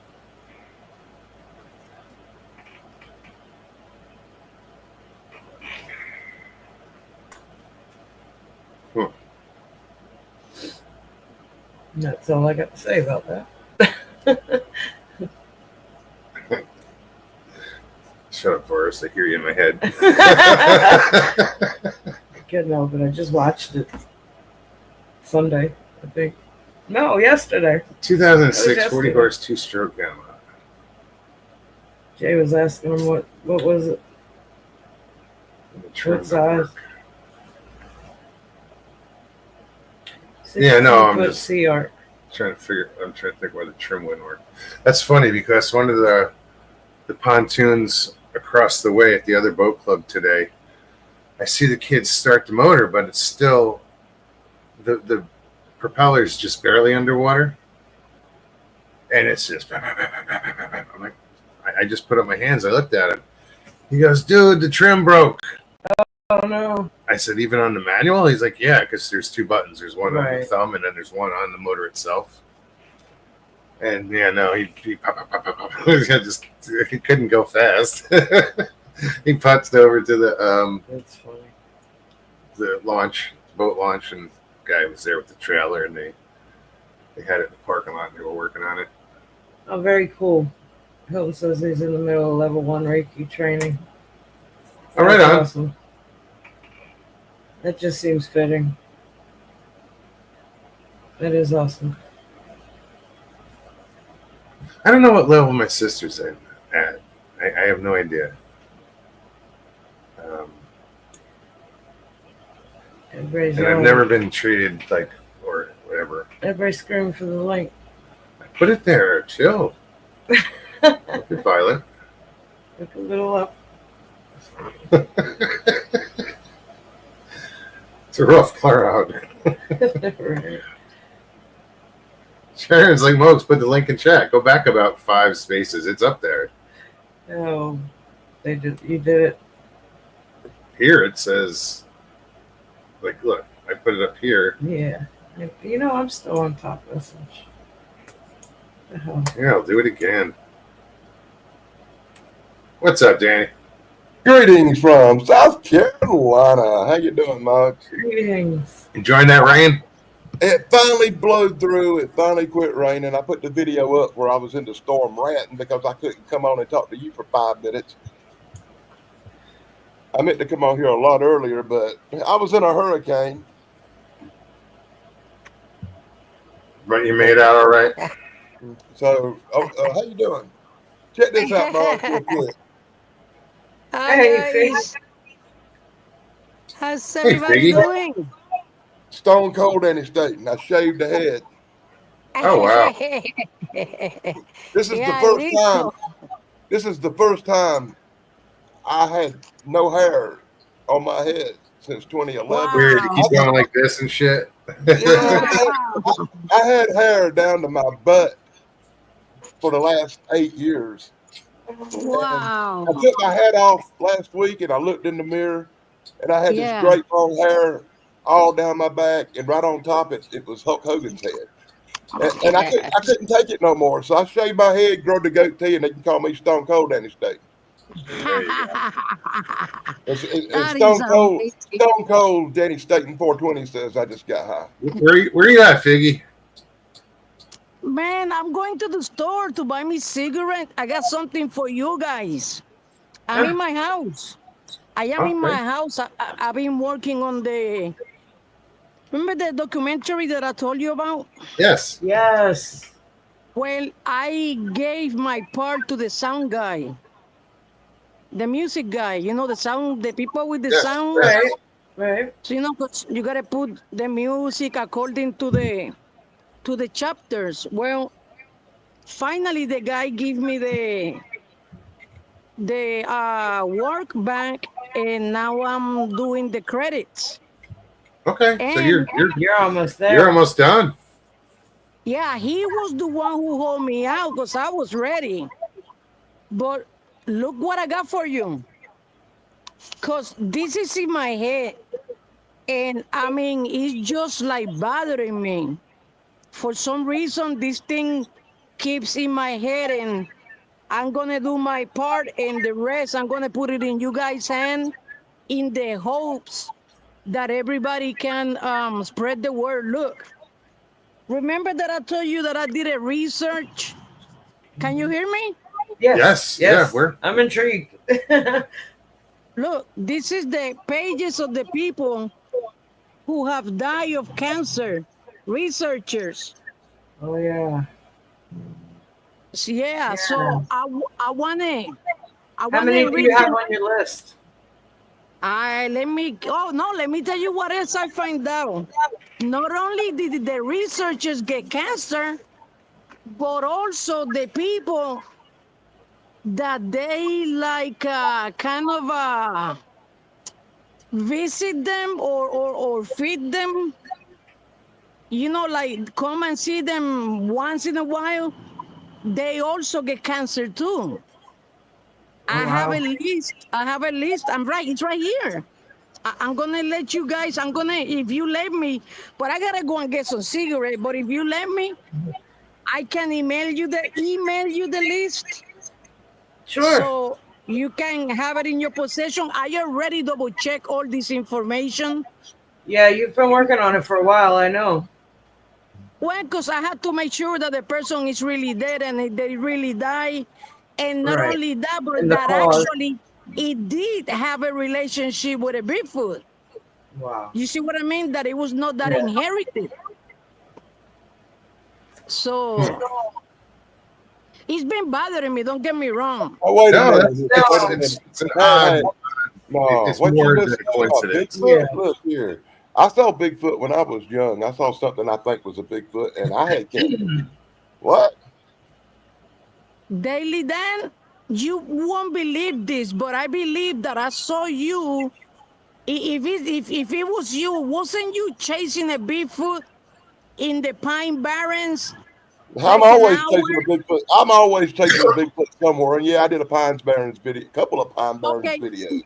And that's all I got to say about that. Shut up, Forrest. I hear you in my head. Good, no, but I just watched it Sunday, I think. No, yesterday. 2006 40 horse two-stroke gamma. Jay was asking him what was it? What size? Yeah, no, I'm 16-foot just sea arc. I'm trying to think why the trim wouldn't work. That's funny because one of the pontoons across the way at the other boat club today, I see the kids start the motor, but it's still the propeller's just barely underwater, and it's just. I'm like, I just put up my hands. I looked at him. He goes, "Dude, the trim broke." Oh no! I said, "Even on the manual?" He's like, "Yeah, because there's two buttons. There's one on the Right. thumb, and then there's one on the motor itself." And yeah, no, he he couldn't go fast. He putzed over to That's funny. the boat launch, and the guy was there with the trailer, and they had it in the parking lot, and they were working on it. Oh, very cool. Hilton says he's in the middle of level 1 Reiki training. Oh, right That's on. awesome. That just seems fitting. That is awesome. I don't know what level my sister's at. I have no idea. Everybody's And I've yelling. never been treated like, or whatever. Everybody's screaming for the link. Put it there. Chill. Look at Violet. Look a little up. It's a rough crowd. Right. Sharon's like, Mokes, put the link in chat. Go back about 5 spaces. It's up there. Oh, you did it. Here it says, like, look, I put it up here. Yeah. You know, I'm still on top of this. The hell? Yeah, I'll do it again. What's up, Danny? Greetings from South Carolina. How you doing, Mokes? Greetings. Enjoying that rain? It finally blew through. It finally quit raining. I put the video up where I was in the storm ranting because I couldn't come on and talk to you for 5 minutes. I meant to come on here a lot earlier, but I was in a hurricane. But you made out all right? So, how you doing? Check this out, Mokes, real quick. Hi Hey, guys. How's everybody Figgy. doing? Stone cold Danny Staten. I shaved the head. Oh, wow. This is Yeah, the first listo. time. This is the first time I had no hair on my head since 2011. Wow. Weird. You keep going like this and shit. Yeah, Wow. I had hair down to my butt for the last 8 years. Wow. I took my hat off last week and I looked in the mirror and I had Yeah. this great long hair all down my back, and right on top it was Hulk Hogan's head. And I couldn't take it no more. So I shaved my head, grew the goatee, and they can call me Stone Cold Danny Staten. There you go. And That is Stone Cold Danny Staten 420 says I just got high. Where you at, Figgy? Man, I'm going to the store to buy me cigarette. I got something for you guys. I'm in my house. I am in my Okay. house. I've been working on the. Remember the documentary that I told you about? Yes. Yes. Well, I gave my part to the sound guy, the music guy. You know, the sound, the people with the Yes, sound. yes. Right. Right. So 'cause you gotta put the music according to the chapters. Well, finally, the guy gave me the work back, and now I'm doing the credits. Okay, so And You're almost you're there. almost done. yeah, he was the one who hold me out because I was ready. But look what I got for you. Because this is in my head. And I mean, it's just like bothering me. For some reason, this thing keeps in my head, and I'm going to do my part, and the rest, I'm going to put it in you guys' hand in the hopes that everybody can spread the word. Look, remember that I told you that I did a research? Can you hear me? Yes. Yeah, Yes. I'm intrigued. Look, this is the pages of the people who have died of cancer, researchers. Oh yeah. Yeah, so I wanna How many do read you have you. on your list? Let me tell you what else I find out. Not only did the researchers get cancer, but also the people that they like kind of visit them or feed them, like come and see them once in a while, they also get cancer too. Oh wow. I have a list. It's right here. I'm gonna let you guys. If you let me, but I gotta go and get some cigarette. But if you let me, I can email you the list, Sure. so you can have it in your possession. I already double check all this information. Yeah, you've been working on it for a while. I know. Well, because I had to make sure that the person is really dead and they really die, and not Right. only that, but And the that cause. actually it did have a relationship with a Bigfoot. Wow. You see what I mean? That it was not that Yeah. inherited. So it's been bothering me. Don't get me wrong. Oh, wait a No, minute. that's, Wait a it's, minute. it's an Hey, odd. hey, no, It's what you more just than said a about coincidence. Bigfoot? Yeah. Look here. I saw Bigfoot when I was young. I saw something I think was a Bigfoot, and I had cancer. What? Daily Dan, you won't believe this, but I believe that I saw you. If it was you, wasn't you chasing a Bigfoot in the Pine Barrens I'm like an always hour? chasing a Bigfoot. I'm always chasing a Bigfoot somewhere. And yeah, I did a Pines Barrens video, couple of Pine Barrens Okay. videos.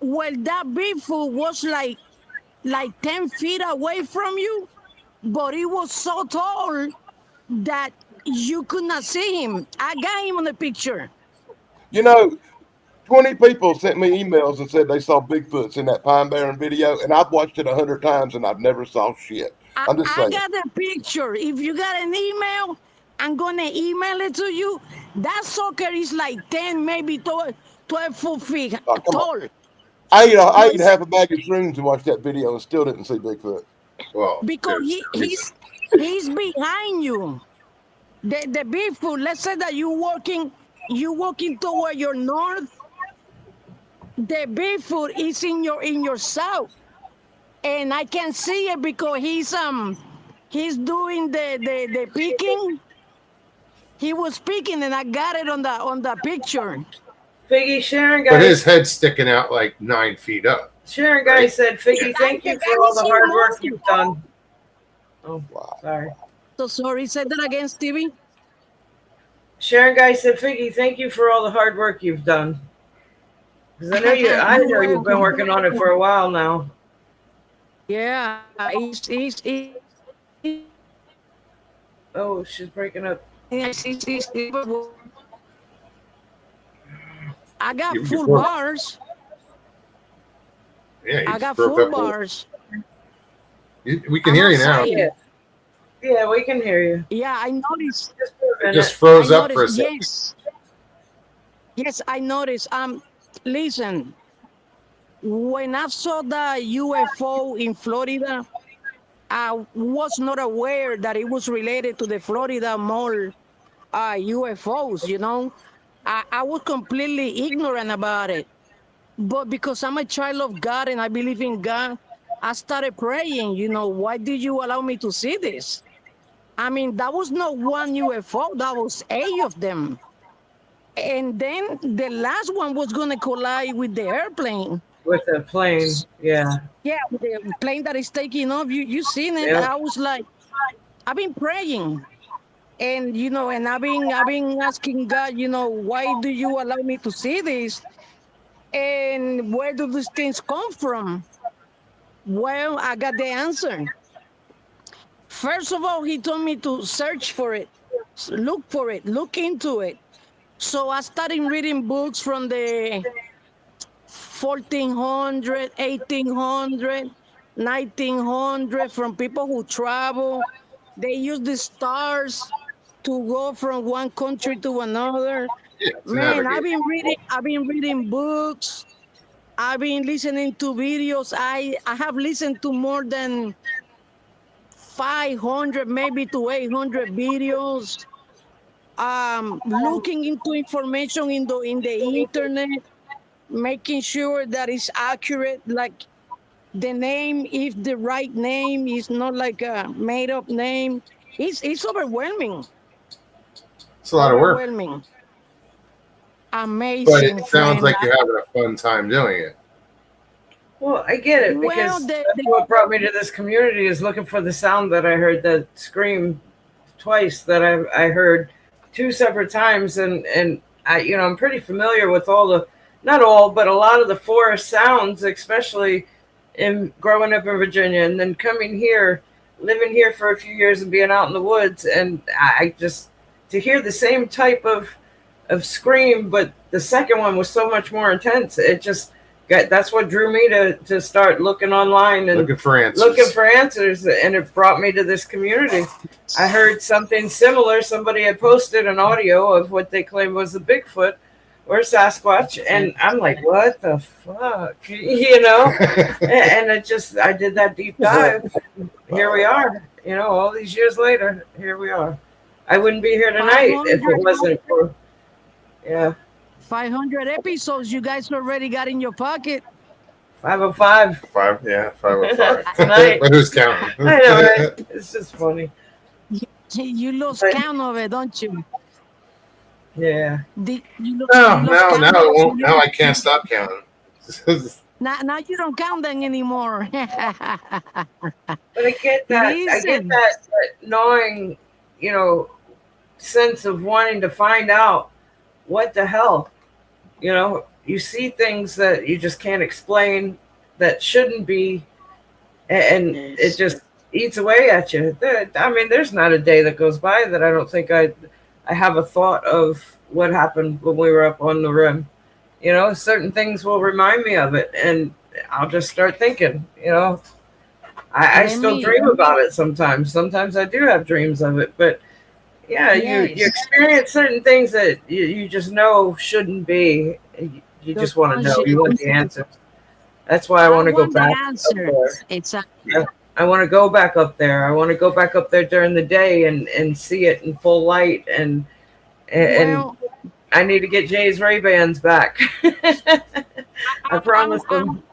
Well, that Bigfoot was like 10 feet away from you, but it was so tall that you could not see him. I got him on the picture. You know, 20 people sent me emails and said they saw Bigfoots in that Pine Barren video, and I've watched it 100 times and I've never saw shit. I'm just I saying. got the picture. If you got an email, I'm gonna email it to you. That sucker is like 10, maybe 12 feet Oh, come on. tall. I ate Was half a bag of shrooms and watched that video and still didn't see Bigfoot. Well, because there's a reason. he's behind you. The Bigfoot. Let's say that you walking toward your north. The Bigfoot is in your south, and I can see it because he's doing the peeking. He was speaking, and I got it on the picture. Figgy, Sharon But his guys. head's sticking out like 9 feet up. Sharon Right. guys said, Figgy, thank The you guy for all is the in hard work north. you've done. Oh, Wow. sorry. So sorry, say that again, Stevie. Sharon guys said, Figgy, thank you for all the hard work you've done. Because I know You're you've been welcome. working on it for a while now. Yeah, Oh, she's breaking up. I got You full broke, bars. yeah, you I just got broke full up. bars. We can I'm hear you now. outside. Yeah. Yeah, we can hear you. Yeah, I noticed. Just for a It just minute. froze I up for a noticed. second. Yes, I noticed. Listen. When I saw the UFO in Florida, I was not aware that it was related to the Florida mall UFOs. I was completely ignorant about it. But because I'm a child of God and I believe in God, I started praying, why did you allow me to see this? I mean, that was not one UFO, that was 8 of them. And then the last one was going to collide with the airplane. With a plane, yeah. Yeah, the plane that is taking off. You seen it? Yep. I was like, I've been praying. And and I've been asking God, why do you allow me to see this? And where do these things come from? Well, I got the answer. First of all, he told me to search for it, look for it, look into it. So I started reading books from the 1400, 1800, 1900 from people who travel. They use the stars to go from one country to another. Yeah, to Man, navigate. I've been reading books. I've been listening to videos. I have listened to more than 500, maybe to 800 videos. Looking into information in the internet, making sure that it's accurate, like the name, if the right name is not like a made up name. It's overwhelming. It's a lot of work, Overwhelming. but Amazing, it sounds friend. like you're having a fun time doing it. Well, I get it, Well, because that's what brought me to this community, is looking for the sound that I heard, that scream twice that I heard 2 separate times, and I'm pretty familiar with all the, not all, but a lot of the forest sounds, especially in growing up in Virginia, and then coming here, living here for a few years and being out in the woods, and I just, to hear the same type of scream, but the second one was so much more intense. It just that's what drew me to start looking online and Looking for answers. and it brought me to this community. I heard something similar. Somebody had posted an audio of what they claimed was a Bigfoot or Sasquatch, and I'm like, what the fuck? And I did that deep dive. Here we are, all these years later, here we are. I wouldn't be here tonight if it wasn't for, 500 episodes you guys already got in your pocket. 505. 505. Tonight. But who's counting? I know, right? It's just funny. You lost count of it, don't you? Yeah. Now I can't stop counting. Now you don't count them anymore. But I get that. Listen. I get that gnawing, sense of wanting to find out what the hell. You see things that you just can't explain, that shouldn't be, and it just eats away at you. I mean, there's not a day that goes by that I don't think I have a thought of what happened when we were up on the rim. Certain things will remind me of it, and I'll just start thinking, I still dream about it sometimes. Sometimes I do have dreams of it, but yeah, you experience certain things that you just know shouldn't be. You just want to know. You want the answers. That's why I want to go back up there. Exactly. I want to go back up there. I want to go back up there during the day and see it in full light. And I need to get Jay's Ray-Bans back. I promised them.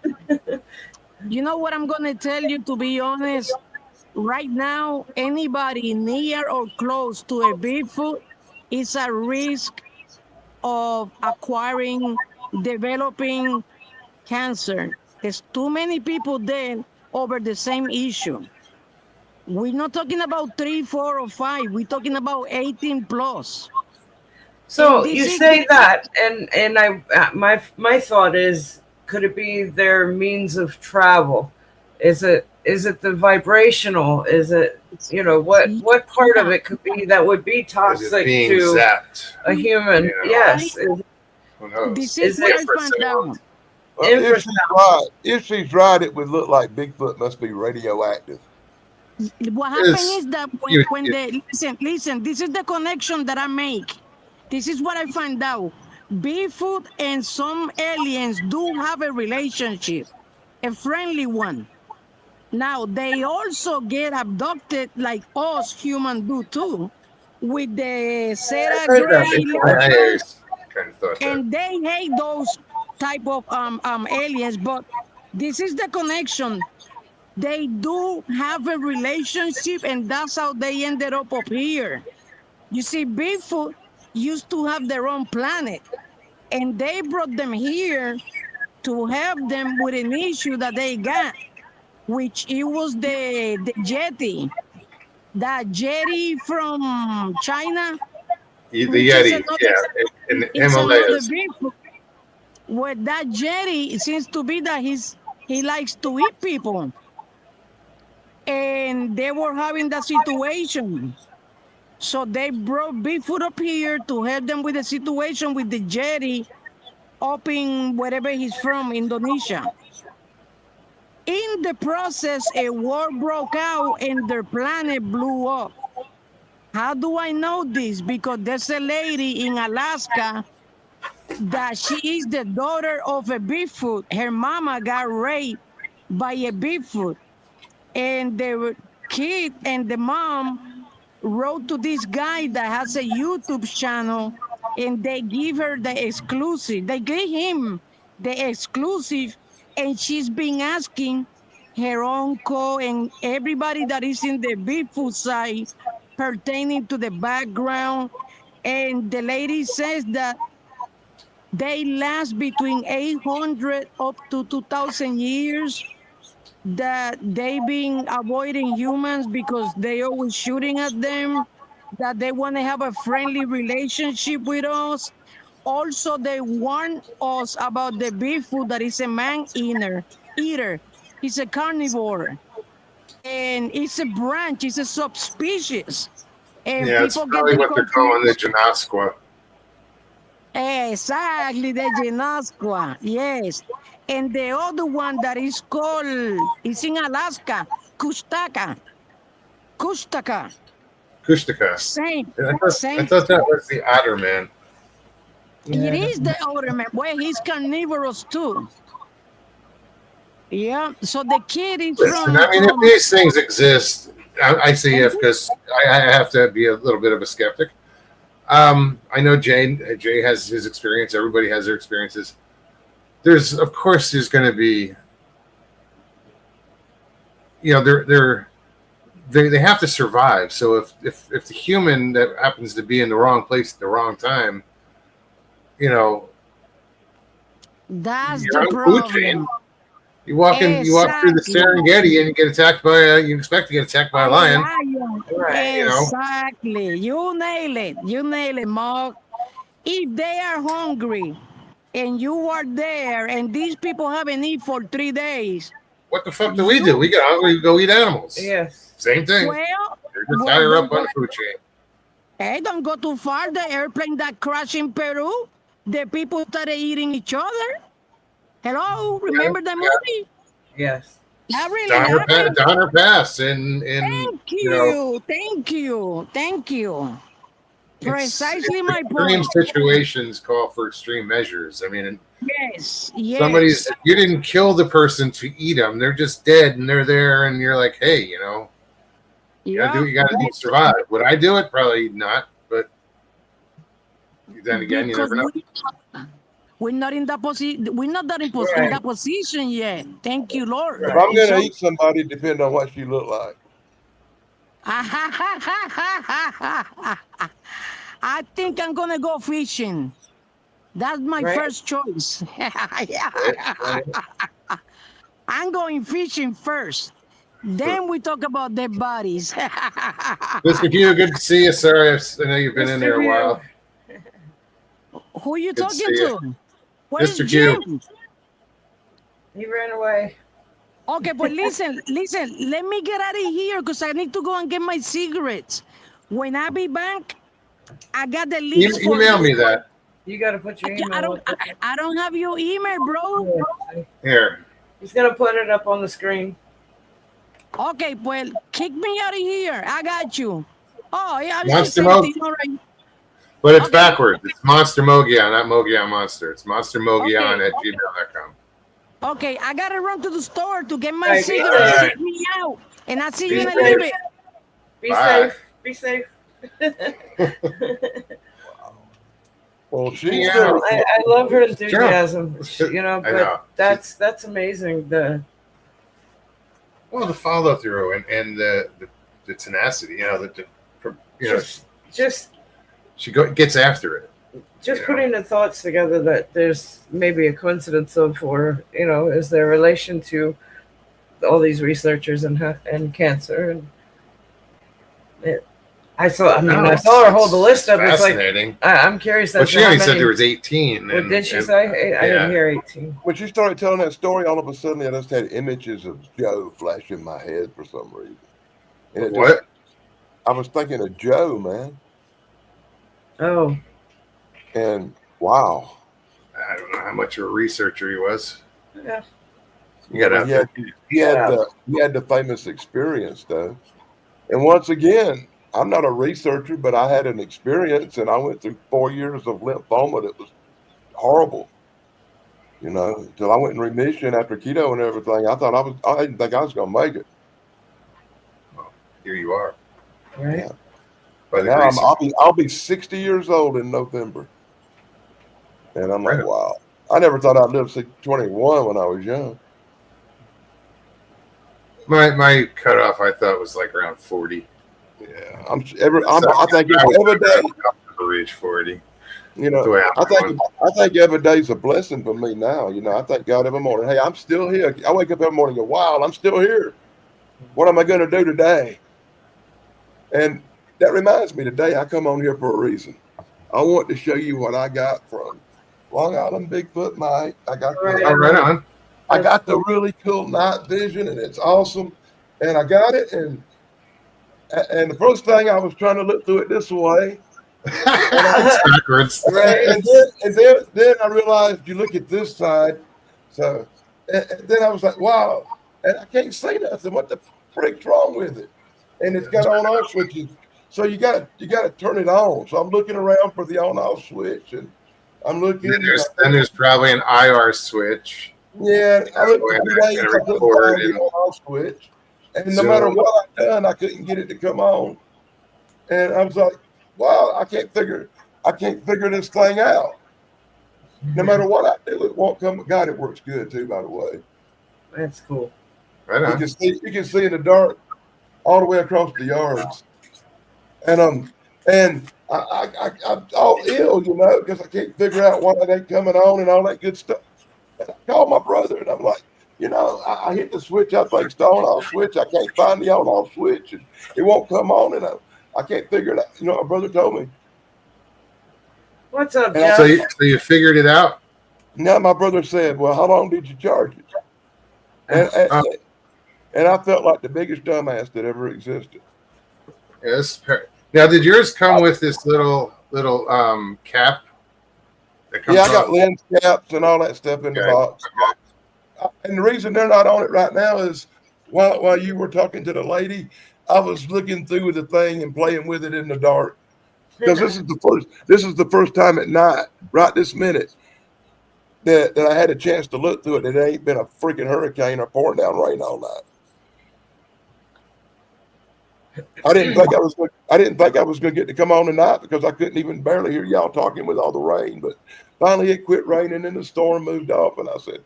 You know what I'm going to tell you, to be honest? Right now, anybody near or close to a Bigfoot is at risk of developing cancer. There's too many people dead over the same issue. We're not talking about 3, 4, or 5. We're talking about 18 plus. So you say that, and my thought is, could it be their means of travel? Is it the vibrational? Is it, what part of it could be that would be toxic to zapped? A human? Yes. This is what I found out. Well, if she's right, it would look like Bigfoot must be radioactive. What happens is that when they listen, this is the connection that I make. This is what I find out. Bigfoot and some aliens do have a relationship, a friendly one. Now, they also get abducted like us humans do too. with the Sarah I heard that Gray before. I kind of thought that. and they hate those type of aliens, but this is the connection. They do have a relationship, and that's how they ended up here. You see, Bigfoot used to have their own planet, and they brought them here to help them with an issue that they got, which it was the Yeti. That Yeti from China, The which is Yeti, another, yeah, in the it's another Himalayas. Bigfoot. Where that Yeti, it seems to be that he likes to eat people. And they were having that situation. So they brought Bigfoot up here to help them with the situation with the Yeti up in wherever he's from, Indonesia. In the process, a war broke out and their planet blew up. How do I know this? Because there's a lady in Alaska that she is the daughter of a Bigfoot. Her mama got raped by a Bigfoot. And the kid and the mom wrote to this guy that has a YouTube channel, and they give her the exclusive. They gave him the exclusive, and she's been asking her uncle and everybody that is in the Bigfoot side pertaining to the background. And the lady says that they last between 800 up to 2,000 years, that they been avoiding humans because they always shooting at them, that they want to have a friendly relationship with us. Also, they warn us about the Bigfoot that is a man-eater. He's a carnivore. And it's a branch, it's a subspecies. And Yeah, it's people probably get what they're calling the Janasqua. Exactly, the Genasqua, yes. And the other one that is called, it's in Alaska, Kushtaka. Kushtaka. Same, I same. thought that was the otter man. It is the other man. Well, he's carnivorous too. Yeah, so the kid is Listen, from... I mean, if these things exist, I say if, because I have to be a little bit of a skeptic. I know Jay has his experience. Everybody has their experiences. Of course, there's going to be, you know, they have to survive. So if the human that happens to be in the wrong place at the wrong time, you know, That's you're the on the food chain. problem. You walk through the Serengeti and you get attacked by you expect to get attacked by a lion. Right. Exactly. You nail it, Mark. If they are hungry and you are there and these people haven't eaten for 3 days, what the fuck do we do? We get hungry, we go eat animals. Yes. Same thing. Well, you're just higher up on the food chain. Hey, don't go too far. The airplane that crashed in Peru, the people started eating each other. Hello, remember the movie? Yes. That really happened. Donner Pass in Thank you, you know, thank you. Precisely my extreme point. situations call for extreme measures. I mean, Yes. You didn't kill the person to eat them; they're just dead, and they're there, and you're like, hey, you know, you gotta do what you gotta do to survive. Would I do it? Probably not, but then again, because you never know. We're not in that position. We're not that in that position yet. Thank you, Lord. If I'm gonna eat somebody, it depends on what she look like. I think I'm gonna go fishing. That's my first choice. I'm going fishing first. Then we talk about dead bodies. Mr. Q, good to see you. Sorry, I know you've been in there a while. Who are you talking to? Where's Mr. Jim? Q. He ran away. Okay, but listen. Let me get out of here because I need to go and get my cigarettes. When I be back, I got the list. Email me that. You got to put your email. I don't have your email, bro. Here. He's gonna put it up on the screen. Okay, well, kick me out of here. I got you. Oh yeah, Monster Mode. Right. But it's backwards. It's Monster Mogion, not Mogion Monster. It's Monster Mogion at gmail.com. Okay, I gotta run to the store to get my cigarettes. Kick me out, and I'll see you in a little bit. Be safe. Be safe. Well, she's Yeah. still. I love her enthusiasm. You know, I but know. that's amazing. Well, the follow through and the tenacity, you know, Just she gets after it. just You know. putting the thoughts together that there's maybe a coincidence of, or you know, is there a relation to all these researchers and cancer and I saw her hold the list up. It's like fascinating. I'm curious. But she only said there was 18. What did she say? I didn't hear 18. When she started telling that story, all of a sudden I just had images of Joe flash in my head for some reason. And What? I was thinking of Joe, man. Oh. And wow. I don't know how much of a researcher he was. Yeah. You got out there. He had the famous experience though. And once again, I'm not a researcher, but I had an experience, and I went through 4 years of lymphoma that was horrible. You know, until I went in remission after keto and everything. I didn't think I was going to make it. Well, here you are. Right. Yeah. By the Now grace I'll be 60 years old in November, and I'm like, Right. wow. I never thought I'd live to 21 when I was young. my cutoff, I thought was like around 40. Yeah, I think every day. To reach 40. You know, The way I think every day's a blessing for me now. You know, I thank God every morning. Hey, I'm still here. I wake up every morning and go, wow, I'm still here. What am I going to do today? And that reminds me, today I come on here for a reason. I want to show you what I got from Long Island Bigfoot Mike. I got Right on. I got the really cool night vision, and it's awesome. And I got it, and the first thing I was trying to look through it this way. It's backwards. Right, and then I realized you look at this side. So and then I was like, wow, and I can't say nothing. What the freak's wrong with it? And it's got on-off switches. So you got to turn it on. So I'm looking around for the on-off switch, and I'm looking. Then there's probably an IR switch. Yeah, I looked for 2 days. I couldn't find the on-off switch, and no matter what I done, I couldn't get it to come on. And I was like, wow, I can't figure this thing out. No matter what I do, it won't come. God, it works good too, by the way. That's cool. Right on. You can see in the dark all the way across the yards. And I'm all ill, you know, because I can't figure out why it ain't coming on and all that good stuff. And I called my brother, and I'm like, you know, I hit the switch. I think it's the on-off switch. I can't find the on-off switch, and it won't come on, and I can't figure it out. You know, my brother told me. What's up, And Jeff? So you figured it out? Now my brother said, well, how long did you charge it? And I felt like the biggest dumbass that ever existed. Yes. Now, did yours come with this little cap? That comes Yeah, I got lens caps and all that stuff in the box. Okay. And the reason they're not on it right now is while you were talking to the lady, I was looking through the thing and playing with it in the dark. Because this is the first time at night, right this minute, that I had a chance to look through it. It ain't been a freaking hurricane or pouring down rain all night. I didn't think I was going to get to come on tonight because I couldn't even barely hear y'all talking with all the rain. But finally, it quit raining and the storm moved off. And I said,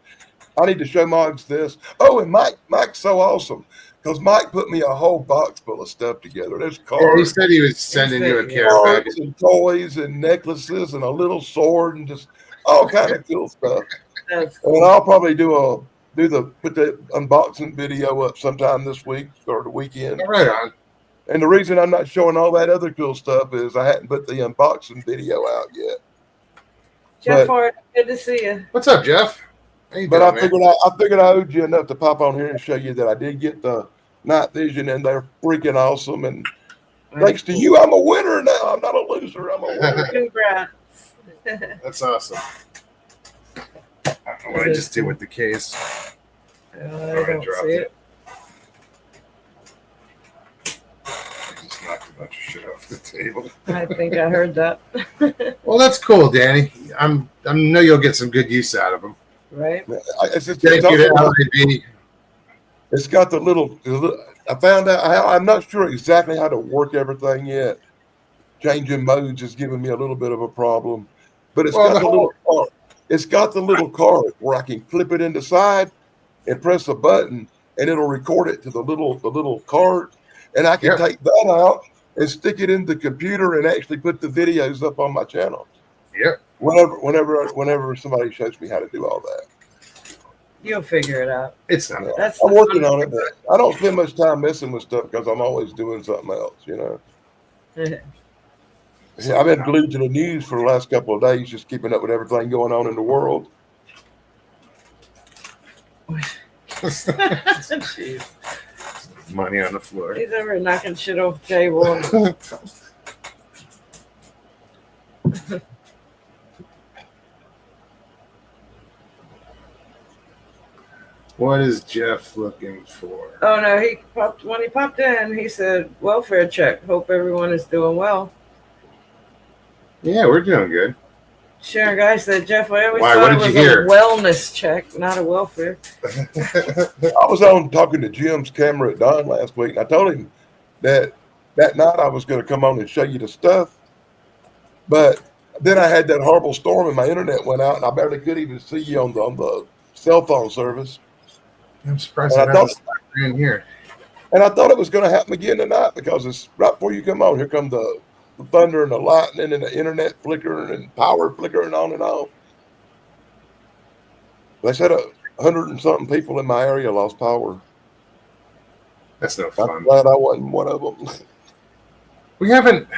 I need to show Moggs this. Oh, and Mike's so awesome because Mike put me a whole box full of stuff together. There's cards. Yeah, he said he was sending you a care package. And toys and necklaces and a little sword and just all kind of cool stuff. Cool. And I'll probably put the unboxing video up sometime this week or the weekend. Right on. And the reason I'm not showing all that other cool stuff is I hadn't put the unboxing video out yet. Jeff Hart, good to see you. What's up, Jeff? How you But doing, I figured I owed you enough to pop on here and show you that I did get the night vision, and they're freaking awesome. And thanks to you, I'm a winner now. I'm not a loser. I'm a winner. Congrats. That's awesome. I don't know what I just did with the case. I don't see it. I just knocked a bunch of shit off the table. I think I heard that. Well, that's cool, Danny. I know you'll get some good use out of them. Right? Thank you to LAB. It's got the little. I found out. I'm not sure exactly how to work everything yet, changing modes is giving me a little bit of a problem. But it's Well, got the the little card. It's got the little card where I can clip it in the side and press a button, and it'll record it to the little card, and I can Yep. take that out and stick it in the computer and actually put the videos up on my channel. Yep. Whenever somebody shows me how to do all that. You'll figure it out. It's not. Yeah. That's I'm the working fun- on it, but I don't spend much time messing with stuff because I'm always doing something else, you know. Yeah, I've been glued to the news for the last couple of days, just keeping up with everything going on in the world. Jeez. Money on the floor. He's over knocking shit off the table. What is Jeff looking for? Oh no, when he popped in, he said, welfare check. Hope everyone is doing well. Yeah, we're doing good. Sharon Guy said, Jeff, I always Why, thought what it did was you hear? a wellness check, not a welfare. I was on talking to Jim's camera at Don last week, and I told him that night I was going to come on and show you the stuff, but then I had that horrible storm and my internet went out, and I barely could even see you on the cell phone service. I'm surprised And I I got thought- this in here. And I thought it was going to happen again tonight because it's right before you come on. Here come the thunder and the lightning and the internet flickering and power flickering on and on. They said 100 and something people in my area lost power. That's no I'm fun. glad I wasn't one of them. We haven't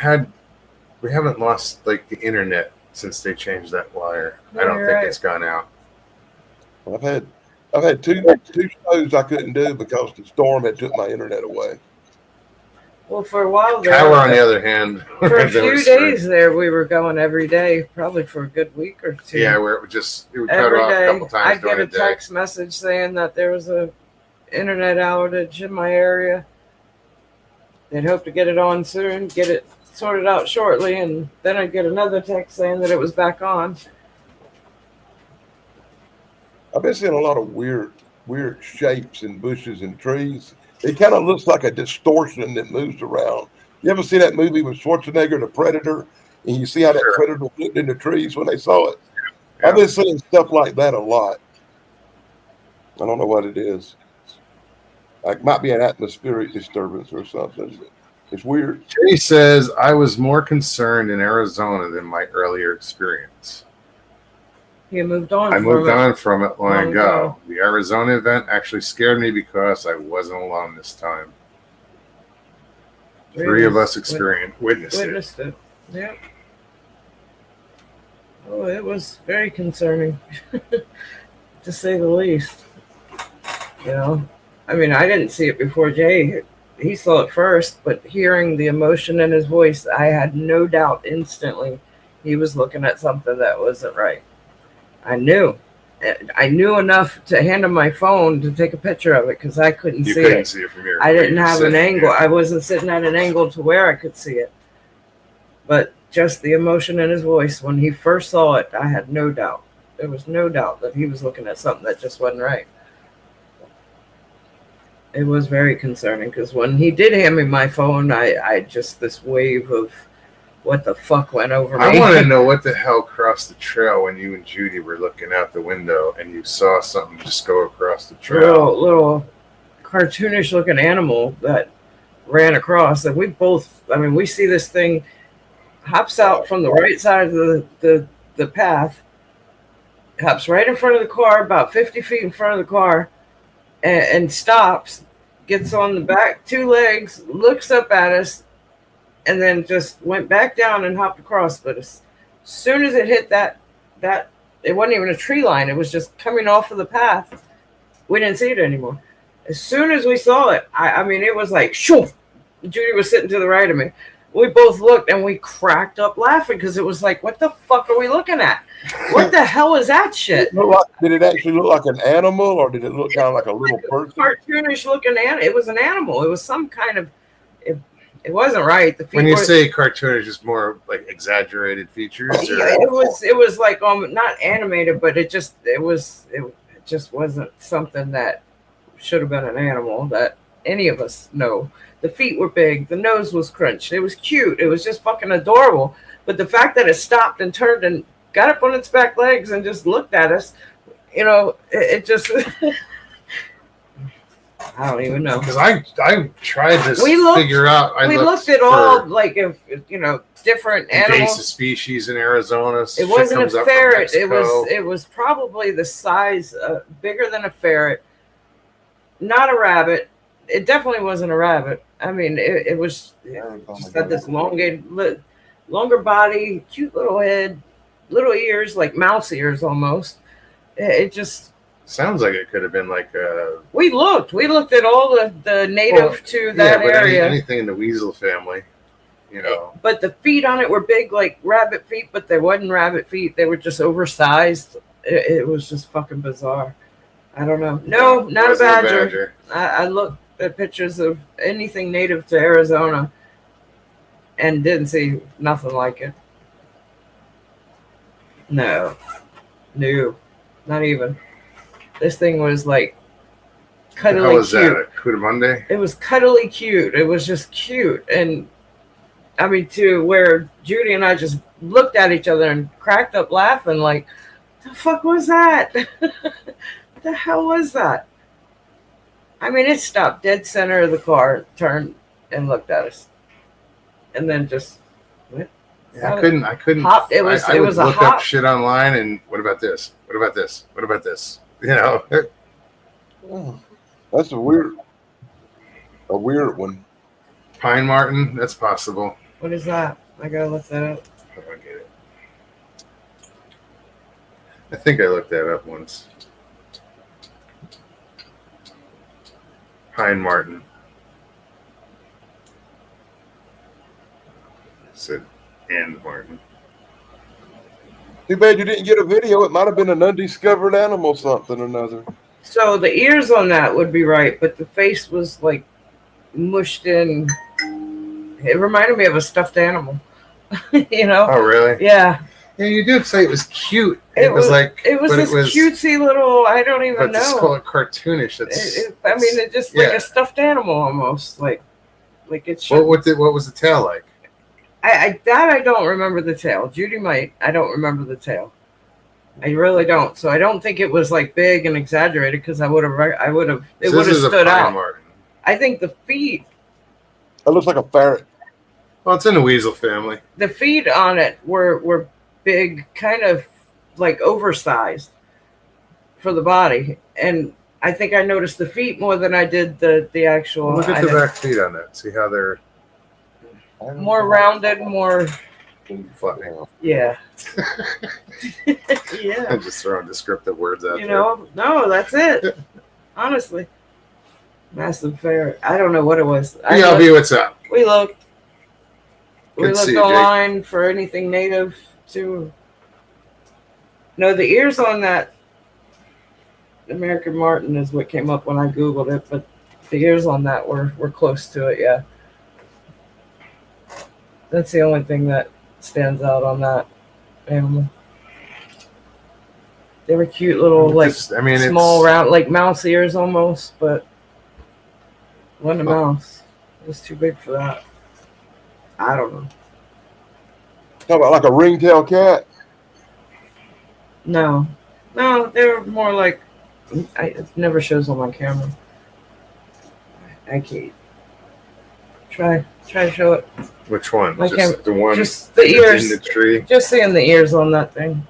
lost like the internet since they changed that wire. No, I don't you're think right. it's gone out. I've had two shows I couldn't do because the storm had took my internet away. Well, for a while Power, on there, the other hand, for a they were few screwed. days there, we were going every day, probably for a good week or two. Yeah, where it would cut Every off a day, couple times I'd get during a the day. text message saying that there was a internet outage in my area. They'd hope to get it on soon, get it sorted out shortly, and then I'd get another text saying that it was back on. I've been seeing a lot of weird shapes in bushes and trees. It kind of looks like a distortion that moves around. You ever see that movie with Schwarzenegger, The Predator, and you see how that Sure. predator flipped in the trees when they saw it? Yeah. I've been seeing stuff like that a lot. I don't know what it is. Like might be an atmospheric disturbance or something. But it's weird. Jay says, I was more concerned in Arizona than my earlier experience. He moved on. I from moved it. on from it long Long ago. ago. The Arizona event actually scared me because I wasn't alone this time. Three of us witnessed it. Witnessed it. Yep. Oh, it was very concerning, to say the least. You know, I mean, I didn't see it before Jay. He saw it first, but hearing the emotion in his voice, I had no doubt instantly he was looking at something that wasn't right. I knew enough to hand him my phone to take a picture of it because I couldn't You see couldn't it. see it from here. I didn't You have said- an angle. yeah. I wasn't sitting at an angle to where I could see it. But just the emotion in his voice when he first saw it, I had no doubt. There was no doubt that he was looking at something that just wasn't right. It was very concerning because when he did hand me my phone, I just this wave of what the fuck went over me. I want to know what the hell crossed the trail when you and Judy were looking out the window and you saw something just go across the trail. little cartoonish looking animal that ran across, and we both, I mean, we see this thing hops out from the right side of the path, hops right in front of the car, about 50 feet in front of the car, and stops, gets on the back two legs, looks up at us, and then just went back down and hopped across. But as soon as it hit that it wasn't even a tree line, it was just coming off of the path. We didn't see it anymore. As soon as we saw it, I mean, it was like, shoo! Judy was sitting to the right of me. We both looked and we cracked up laughing because it was like, what the fuck are we looking at? What the hell is that shit? Did it actually look like an animal, or did it look kind of like a little person? Cartoonish looking animal. It was an animal. It was some kind of. It wasn't right. The feet When you were- say cartoon, it's just more like exaggerated features. Or? Yeah, it was like not animated, but it just wasn't something that should have been an animal. That any of us know. The feet were big. The nose was crunched. It was cute. It was just fucking adorable. But the fact that it stopped and turned and got up on its back legs and just looked at us, it just... I don't even know. Because I tried to figure out. We looked at all, like, if different animals. Invasive species in Arizona. It wasn't a ferret. It was probably the size, bigger than a ferret. Not a rabbit. It definitely wasn't a rabbit. I mean, it was just got this longer body, cute little head, little ears, like mouse ears almost. It just sounds like it could have been like a... We looked at all the native to that area. Anything in the weasel family, But the feet on it were big, like rabbit feet, but they wasn't rabbit feet. They were just oversized. It was just fucking bizarre. I don't know. No, not a badger. I looked at pictures of anything native to Arizona and didn't see nothing like it. No, not even. This thing was like cuddly How was cute. that? A Cudamonde? It was cuddly cute. It was just cute. And I mean, to where Judy and I just looked at each other and cracked up laughing like, the fuck was that? The hell was that? I mean, it stopped dead center of the car, turned and looked at us. And then just went. Yeah, I couldn't. Hop. It was I would a look hop. up shit online and what about this? What about this? What about this? That's a weird one. Pine marten, that's possible. What is that? I gotta look that up. I'll get it. I think I looked that up once. Pine marten. It said and marten. Too bad you didn't get a video. It might have been an undiscovered animal, something or another. So the ears on that would be right, but the face was like mushed in. It reminded me of a stuffed animal. Oh, really? Yeah. Yeah, you did say it was cute. It was this it was, cutesy little. I don't even but know. It's called cartoonish. It's just like a stuffed animal almost. Like it should. What was the tail like? I don't remember the tail. Judy might. I don't remember the tail. I really don't. So I don't think it was like big and exaggerated because it would have stood out. Marten. I think the feet. It looks like a ferret. Well, it's in the weasel family. The feet on it were big, kind of like oversized for the body, and I think I noticed the feet more than I did the actual. Look at the back feet on that. See how they're more rounded, more fluffy. Yeah. Yeah. I'm just throwing descriptive words out there. No, that's it. Honestly. Massive ferret. I don't know what it was. BLB, what's up? We looked. Good to see you, online for anything native to. No, the ears on that American marten is what came up when I Googled it, but the ears on that were close to it, yeah. That's the only thing that stands out on that animal. They were cute little, small, round, like mouse ears almost, but wasn't a mouse. It was too big for that. I don't know. Talk about like a ringtail cat? No, they're more like. It never shows on my camera. I can't. Try to show it. Which one? My camera. The one. Just the ears. In the tree. Just seeing the ears on that thing.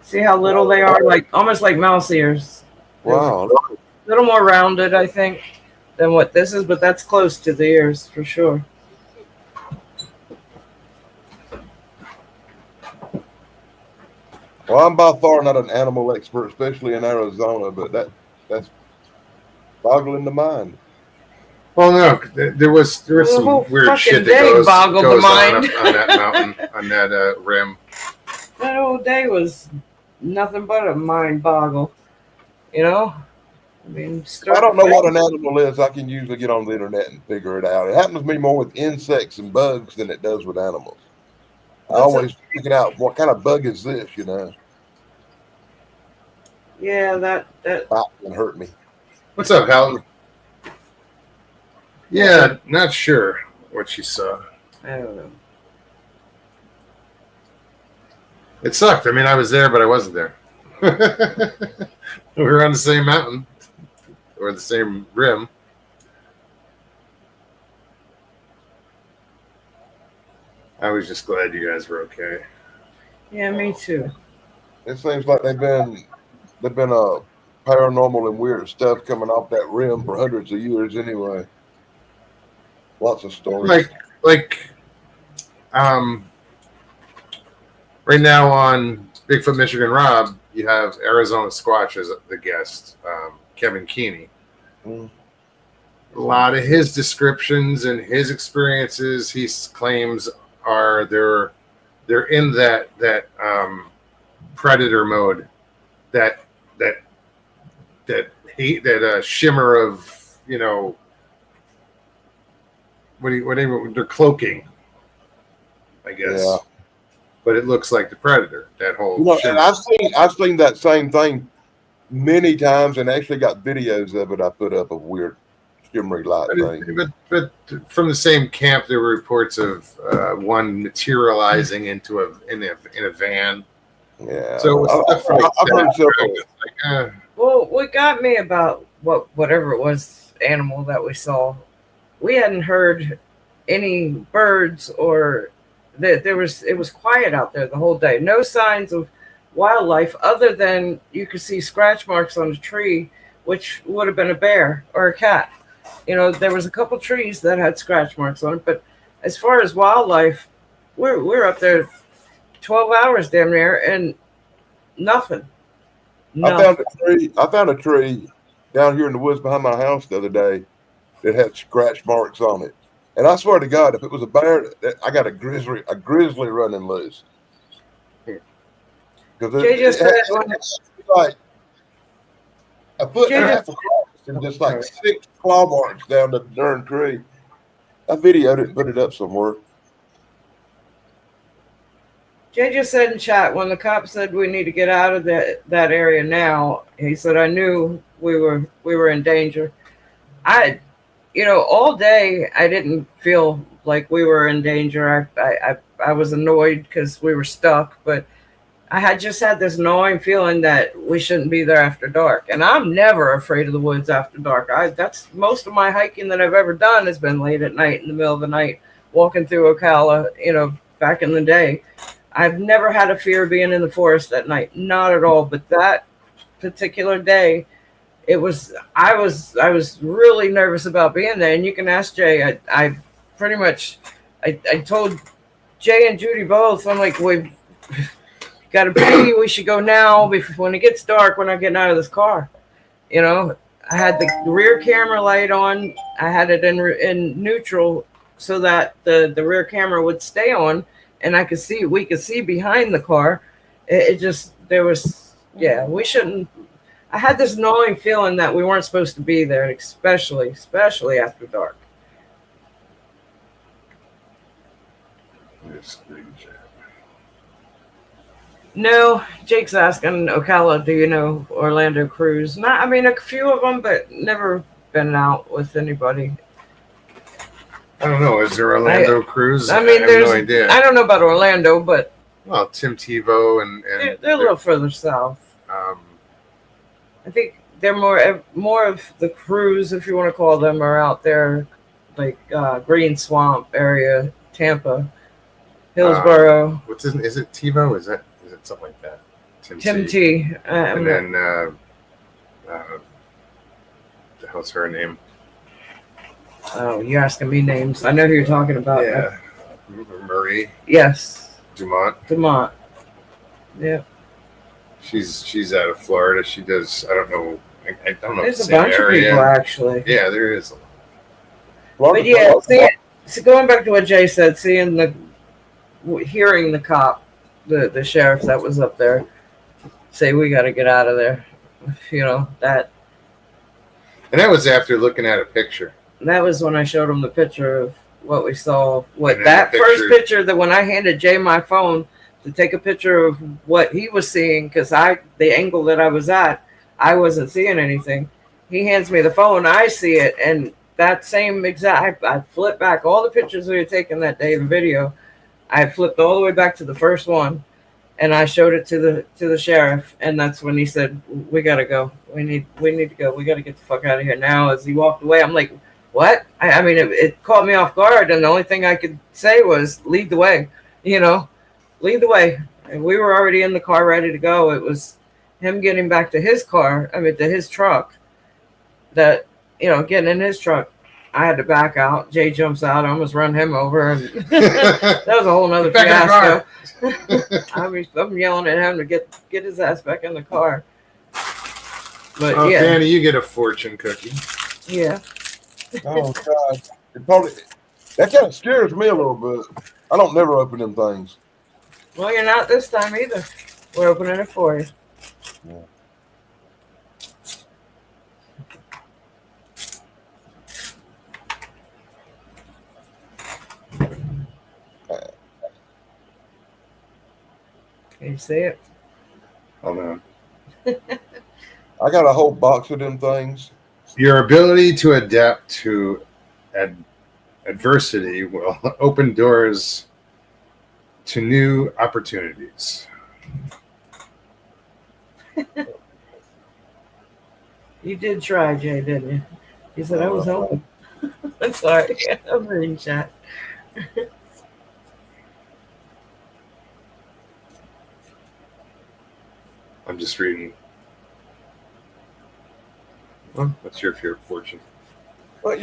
See how little they are, like almost like mouse ears. Wow. A little more rounded, I think, than what this is, but that's close to the ears for sure. Well, I'm by far not an animal expert, especially in Arizona, but that's boggling the mind. Well, no, there was some weird shit that goes on that mountain, on that rim. That whole day was nothing but a mind boggle, I mean, I don't know what an animal is. I can usually get on the internet and figure it out. It happens to me more with insects and bugs than it does with animals. I always figure out what kind of bug is this, Yeah, that can hurt me. What's up, Hal? Yeah, not sure what she saw. I don't know. It sucked. I mean, I was there, but I wasn't there. We were on the same mountain or the same rim. I was just glad you guys were okay. Yeah, me too. It seems like they've been paranormal and weird stuff coming off that rim for hundreds of years anyway. Lots of stories. Right now on Bigfoot Michigan Rob, you have Arizona Squatch as the guest, Kevin Keeney. Mm. A lot of his descriptions and his experiences, he claims they're in that predator mode, that shimmer of, you know, they're cloaking, I guess. Yeah. But it looks like the predator. That whole. You know, shimmer. and I've seen that same thing many times, and actually got videos of it. I put up of weird shimmery light thing. But from the same camp, there were reports of one materializing in a van. Yeah. So I've heard several. Well, what got me about whatever it was animal that we saw, we hadn't heard any birds or it was quiet out there the whole day. No signs of wildlife other than you could see scratch marks on a tree, which would have been a bear or a cat. You know, there was a couple trees that had scratch marks on it, but as far as wildlife, we're up there 12 hours damn near and nothing. I found a tree down here in the woods behind my house the other day that had scratch marks on it. And I swear to God, if it was a bear, I got a grizzly running loose. Because it's like a foot and a half across and just like 6 claw marks down the darn tree. I videoed it and put it up somewhere. Jay just said in chat, when the cop said we need to get out of that area now, he said, I knew we were in danger. All day I didn't feel like we were in danger. I was annoyed because we were stuck, but I had just had this gnawing feeling that we shouldn't be there after dark. And I'm never afraid of the woods after dark. That's most of my hiking that I've ever done has been late at night in the middle of the night, walking through Ocala, back in the day. I've never had a fear of being in the forest at night, not at all. But that particular day, I was really nervous about being there. And you can ask Jay. I pretty much told Jay and Judy both. I'm like, we've got to pee. We should go now. When it gets dark, we're not getting out of this car. I had the rear camera light on. I had it in neutral so that the rear camera would stay on, and we could see behind the car. We shouldn't. I had this gnawing feeling that we weren't supposed to be there, especially after dark. No, Jake's asking, Ocala, do you know Orlando Cruise? A few of them, but never been out with anybody. I don't know. Is there Orlando Cruise? I have no idea. I don't know about Orlando, but well, Tim Tebow and they're a little further south. I think they're more of the crews, if you want to call them, are out there, like Green Swamp area, Tampa, Hillsboro. What's his? Is it Tebow? Is it something like that? Tim T. And then the hell's her name? Oh, you're asking me names. I know who you're talking about. Yeah, Marie. Yes. Dumont. Yeah. She's out of Florida. She does. I don't know. I don't know. There's a bunch of people actually. Yeah, there is. But yeah, so going back to what Jay said, hearing the cop, the sheriff that was up there, say we got to get out of there. That. And that was after looking at a picture. That was when I showed him the picture of what we saw. First picture that when I handed Jay my phone to take a picture of what he was seeing, because the angle that I was at, I wasn't seeing anything. He hands me the phone, I see it, and that same exact, I flipped back all the pictures we had taken that day, the video. I flipped all the way back to the first one, and I showed it to the sheriff, and that's when he said, "We gotta go. We need to go. We gotta get the fuck out of here now." As he walked away, I'm like, "What?" I mean, it caught me off guard, and the only thing I could say was, "Lead the way," lead the way. And we were already in the car, ready to go. It was him getting back to his car. I mean, to his truck. That getting in his truck. I had to back out. Jay jumps out. I almost run him over. And that was a whole nother fiasco. I'm yelling at him to get his ass back in the car. But yeah, Danny, you get a fortune cookie. Yeah. Oh God, that kind of scares me a little bit. I don't never open them things. Well, you're not this time either. We're opening it for you. Yeah. Can you see it? Hold on. I got a whole box of them things. Your ability to adapt to adversity will open doors to new opportunities. You did try, Jay, didn't you? You said I was hoping. I'm sorry. I'm reading chat. I'm just reading. What's your fear of fortune? Well,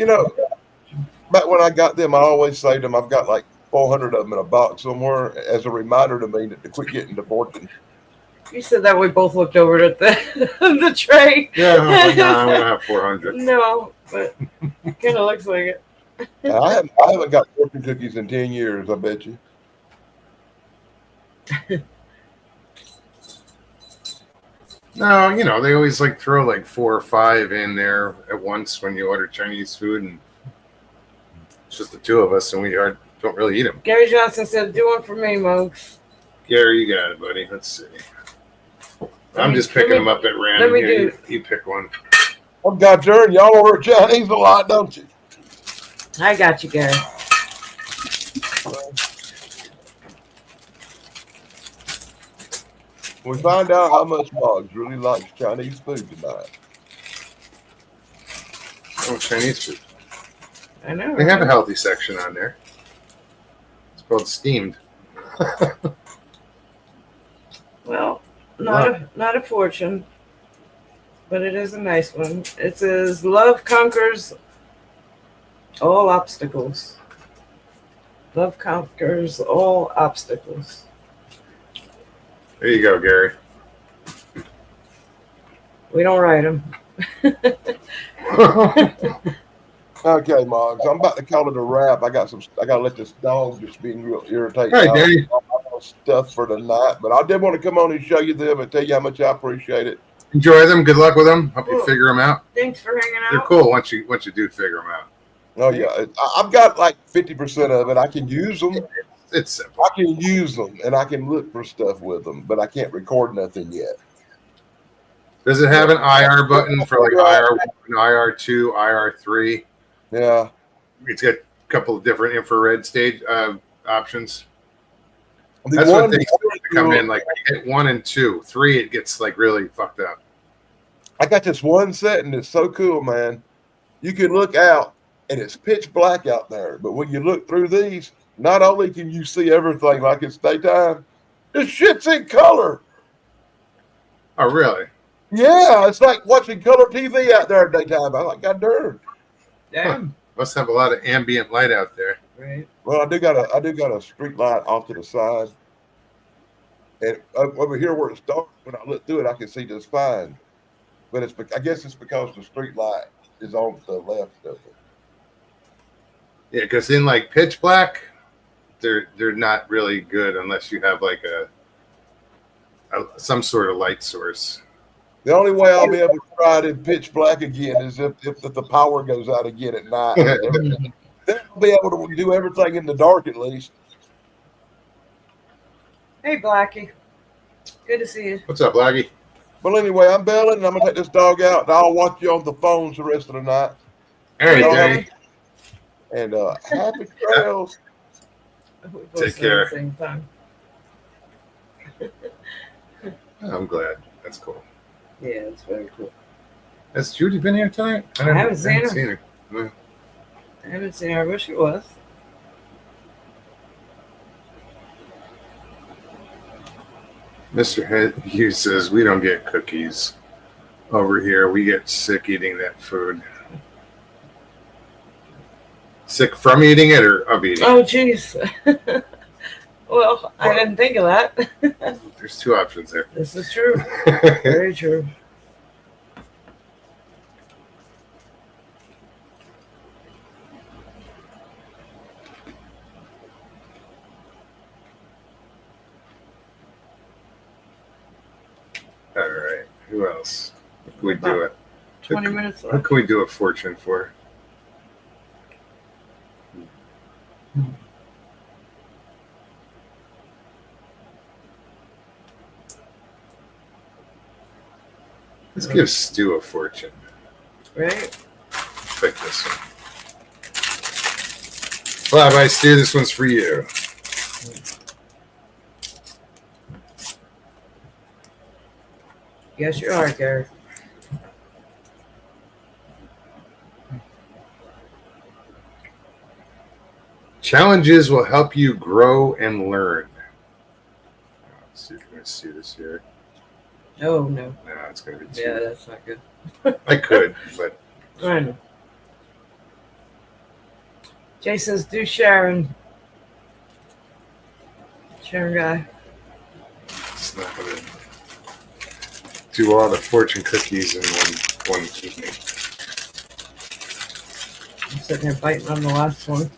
back when I got them, I always saved them. I've got like 400 of them in a box somewhere as a reminder to me to quit getting the fortune. You said that we both looked over at the tray. Yeah, I'm going to have 400. No, but it kind of looks like it. I haven't got fortune cookies in 10 years, I bet you. No, they always throw like 4 or 5 in there at once when you order Chinese food, and it's just the two of us, and we don't really eat them. Gary Johnson said, "Do one for me, Mokes." Gary, you got it, buddy. Let's see. I'm just picking them up at random. Here, you pick one. Oh, God, darn, y'all order Chinese a lot, don't you? I got you, Gary. We find out how much Boggs really likes Chinese food tonight. Oh, Chinese food. I know. They have a healthy section on there. It's called steamed. Well, not a fortune, but it is a nice one. It says, "Love conquers all obstacles." Love conquers all obstacles. There you go, Gary. We don't write them. Okay, Moggs, I'm about to call it a wrap. I gotta let this dog just being real irritating. All right, Danny. Stuff for tonight, but I did want to come on and show you them and tell you how much I appreciate it. Enjoy them. Good luck with them. Hope you figure them out. Thanks for hanging out. They're cool once you do figure them out. Oh yeah, I've got like 50% of it. I can use them. It's simple. I can use them and I can look for stuff with them, but I can't record nothing yet. Does it have an IR button for like IR1, IR2, IR3? Yeah. It's got a couple of different infrared stage options. The That's one what they come in like 1 and 2. 3, it gets like really fucked up. I got this one setting that's so cool, man. You can look out and it's pitch black out there, but when you look through these, not only can you see everything like it's daytime, this shit's in color. Oh, really? Yeah, it's like watching color TV out there at daytime. I'm like, God darn. Damn. Must have a lot of ambient light out there. Right. Well, I do got a street light off to the side, and over here where it's dark, when I look through it, I can see just fine. But I guess it's because the street light is on the left of it. Yeah, because in like pitch black, they're not really good unless you have like some sort of light source. The only way I'll be able to try it in pitch black again is if the power goes out again at night. Then I'll be able to do everything in the dark at least. Hey, Blackie. Good to see you. What's up, Blackie? Well, anyway, I'm bailing, and I'm going to take this dog out, and I'll watch you on the phones the rest of the night. All right, Y'all Danny. And happy trails. We both Take said care. At the same time. I'm glad. That's cool. Yeah, it's very cool. Has Judy been here tonight? I haven't seen her. her. I haven't seen her. I wish it was. Mr. Hughes says we don't get cookies over here. We get sick eating that food. Sick from eating it or of eating Oh, it? jeez. Well, I didn't think of that. There's two options there. This is true. Very true. All right. Who else? Who can we do it? 20 minutes Who left. can we do a fortune for? Let's give Stu a fortune. Right? Pick this one. Flyby Stu, this one's for you. Yes, you are, Gary. Challenges will help you grow and learn. Let's see if we can see this here. Oh, no. No, it's going to be too. Yeah, that's not good. I could, but I know. Jay says, do Sharon. Sharon guy. it's not going to do all the fortune cookies in one evening. I'm sitting here biting on the last one.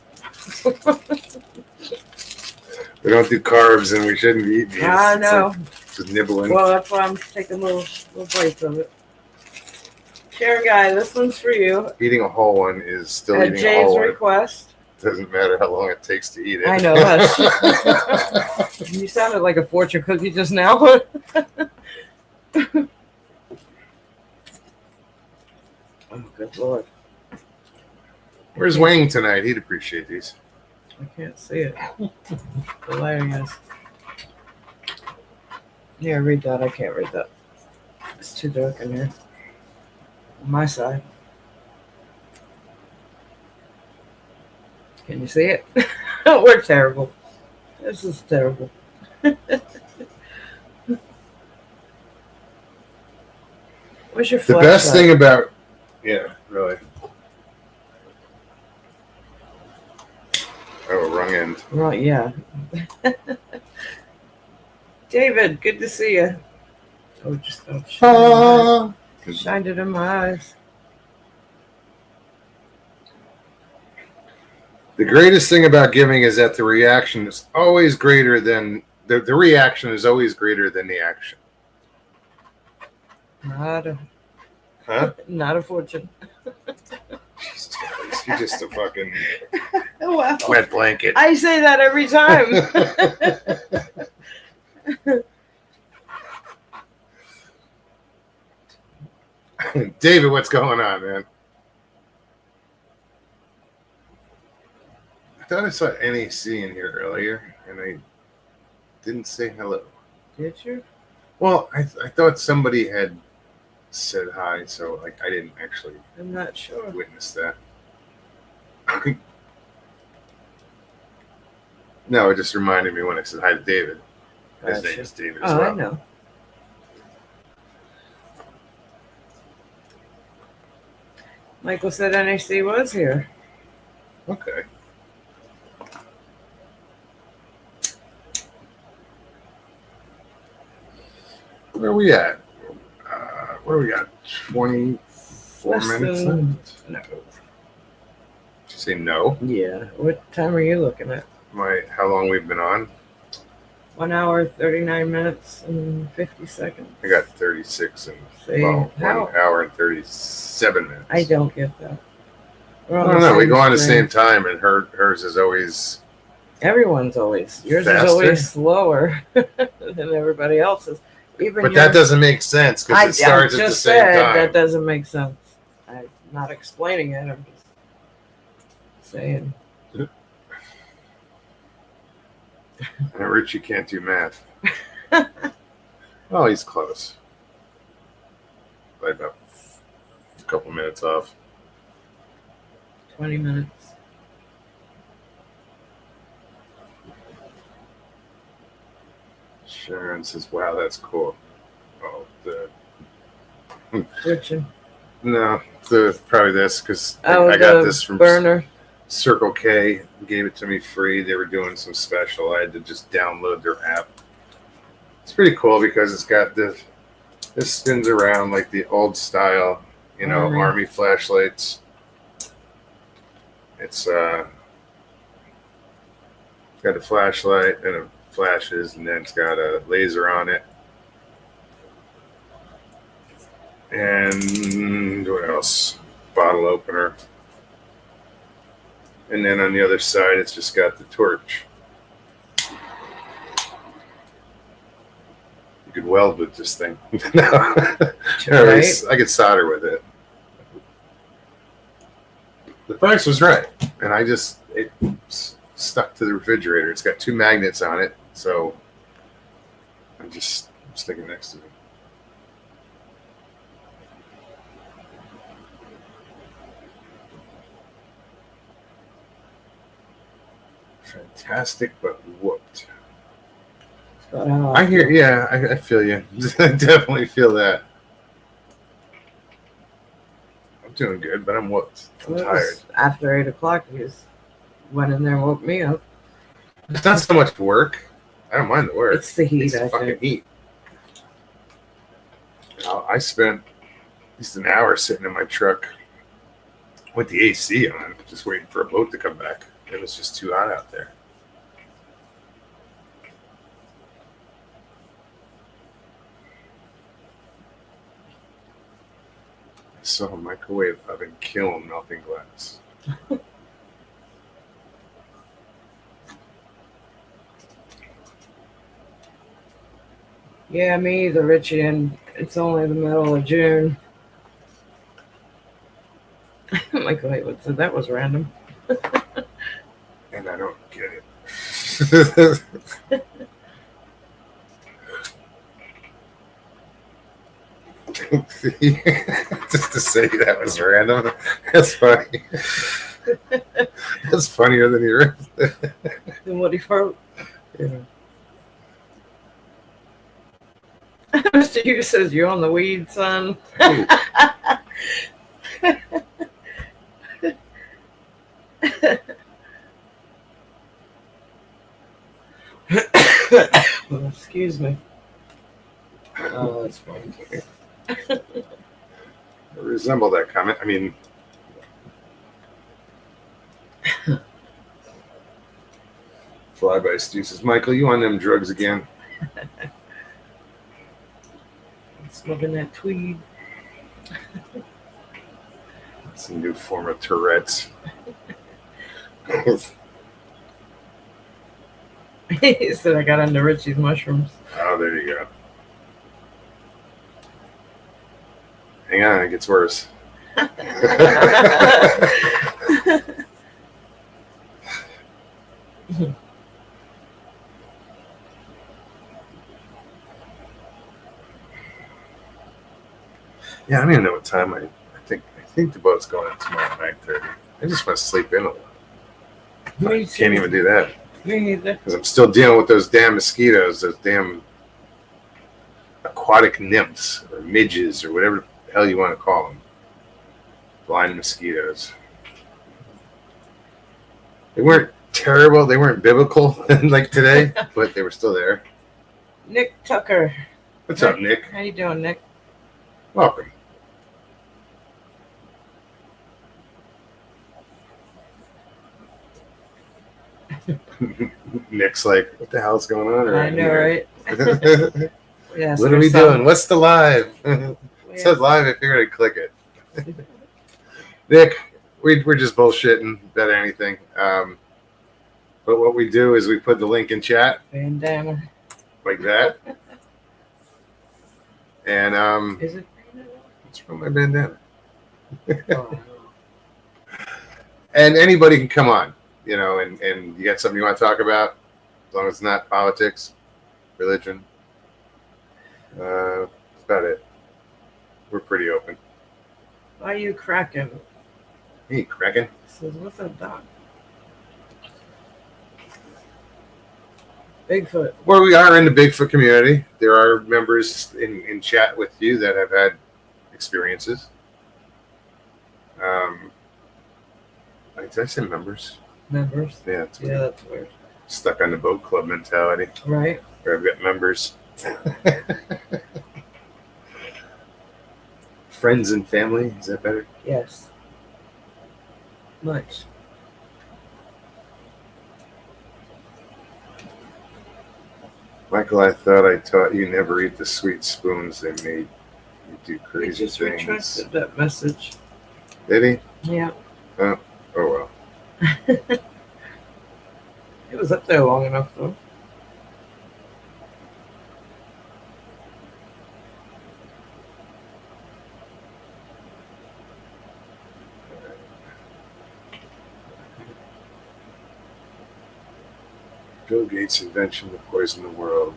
We don't do carbs and we shouldn't be eating these. I know. It's like just nibbling. Well, that's why I'm taking little bites of it. Sharon guy, this one's for you. Eating a whole one is still At eating a Jay's whole one. request. Doesn't matter how long it takes to eat it. I know. Hush. You sounded like a fortune cookie just now. Oh, good Lord. Where's Wayne tonight? He'd appreciate these. I can't see it. The lighting is. Yeah, read that. I can't read that. It's too dark in here. On my side. Can you see it? We're terrible. This is terrible. Where's your The flashlight? best thing about, yeah, really. Oh, wrong end. Right, yeah. David, good to see you. Oh, just shined it in my eyes. The greatest thing about giving is that the reaction is always greater than the reaction is always greater than the action. Not a fortune. You're just a fucking Well, wet blanket. I say that every time. David, what's going on, man? I thought I saw NAC in here earlier, and I didn't say hello. Did you? Well, I thought somebody had said hi, so like I didn't actually I'm not sure. witness that. No, it just reminded me when I said hi to David. His Gotcha. name is David as Oh, well. I know. Michael said NAC was here. Okay. Where are we at? What do we got? 24 Less minutes than- left? No. Did you say no? Yeah. What time are you looking at? How long we've been on? 1 hour, 39 minutes, and 50 seconds. I got 36 and See, 1 how? hour and 37 minutes. I don't get that. We're I on don't the know. We same go on the screen. same time, and hers is always. Everyone's always. Yours Faster? is always slower than everybody else's. Even But yours, that doesn't make sense because it starts I at the just same said time. that doesn't make sense. I'm not explaining it. I'm just Saying. And Richie can't do math. Oh, he's close. By about a couple minutes off. 20 minutes. Sharon says, "Wow, that's cool." Oh, Switching. no, probably this because Oh, I got this from burner. Circle K. Gave it to me free. They were doing some special. I had to just download their app. It's pretty cool because it's got this. This spins around like the old style, army flashlights. It's got a flashlight and it flashes, and then it's got a laser on it. And what else? Bottle opener. And then on the other side, it's just got the torch. You could weld with this thing. No. Right. I could solder with it. The price was right, and it stuck to the refrigerator. It's got 2 magnets on it, so I'm just sticking next to it. Fantastic, but whooped. I hear, yeah, I feel you. I definitely feel that. I'm doing good, but I'm whooped. I'm tired. After 8 o'clock, he just went in there and woke me up. It's not so much work. I don't mind the work. It's the heat, It's the I fucking think. heat. I spent at least an hour sitting in my truck with the AC on, just waiting for a boat to come back. It was just too hot out there. I saw a microwave oven kiln melting glass. Yeah, me either, Richie, and it's only the middle of June. I'm like, wait, that was random. And I don't get it. Just to say that was random. That's funny. That's funnier than your. Then what he wrote. Yeah. Mr. Hughes says, "You're on the weed, son." Excuse me. Oh, that's funny. I resemble that comment. I mean, Flyby Stu says, "Michael, you on them drugs again?" Smoking that tweed. It's a new form of Tourette's. He said, "I got into Richie's mushrooms." Oh, there you go. Hang on, it gets worse. Yeah, I don't even know what time I think the boat's going out tomorrow at 9:30. I just want to sleep in a little. I can't even do that. Me neither. Because I'm still dealing with those damn mosquitoes, those damn aquatic nymphs or midges or whatever the hell you want to call them. Blind mosquitoes. They weren't terrible. They weren't biblical like today, but they were still there. Nick Tucker. What's up, Nick? How you doing, Nick? Welcome. Nick's like, what the hell's going on I around know, here? right? Yes, What are we doing? What's the live? It says live. I figured I'd click it. Nick, we're just bullshitting about anything. But what we do is we put the link in chat Bandana. like that. And Is it? it's from my bandana. Oh. And anybody can come on, you know, and you got something you want to talk about, as long as it's not politics, religion. That's about it. We're pretty open. Why are you cracking? Hey, cracking. Says, what's up, Doc? Bigfoot. Well, we are in the Bigfoot community. There are members in chat with you that have had experiences. Did I say members? Members. Yeah, that's Yeah, that's weird. stuck on the boat club mentality. Right. Where I've got members. Friends and family, is that better? Yes. Much. Michael, I thought I taught you never eat the sweet spoons. They made you do He crazy just things. retracted that message. Did he? Yeah. Oh well. It was up there long enough, though. Bill Gates' invention to poison the world.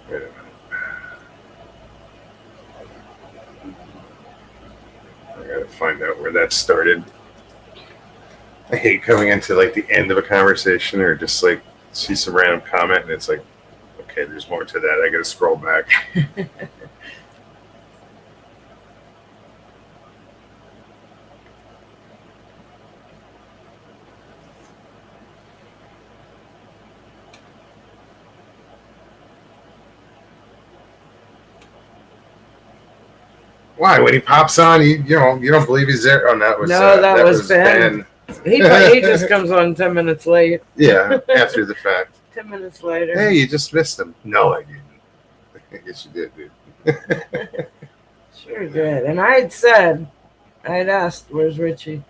Wait a minute. I gotta find out where that started. I hate coming into like the end of a conversation or just like see some random comment and it's like, okay, there's more to that. I gotta scroll back. Why? When he pops on, you don't believe he's there? Oh, no, that was Ben. He just comes on 10 minutes late. Yeah, after the fact. 10 minutes later. Hey, you just missed him. No, I didn't. I guess you did, dude. Sure did. And I had asked, where's Richie?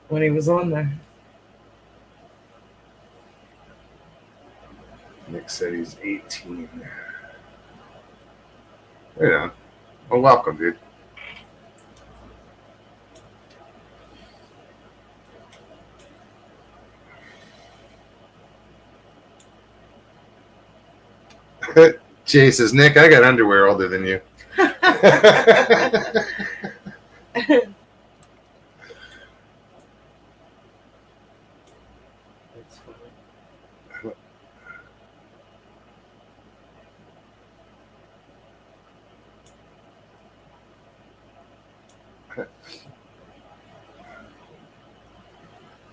When he was on there. Nick said he's 18. Right on. Well, welcome, dude. Jay says, Nick, I got underwear older than you. That's funny.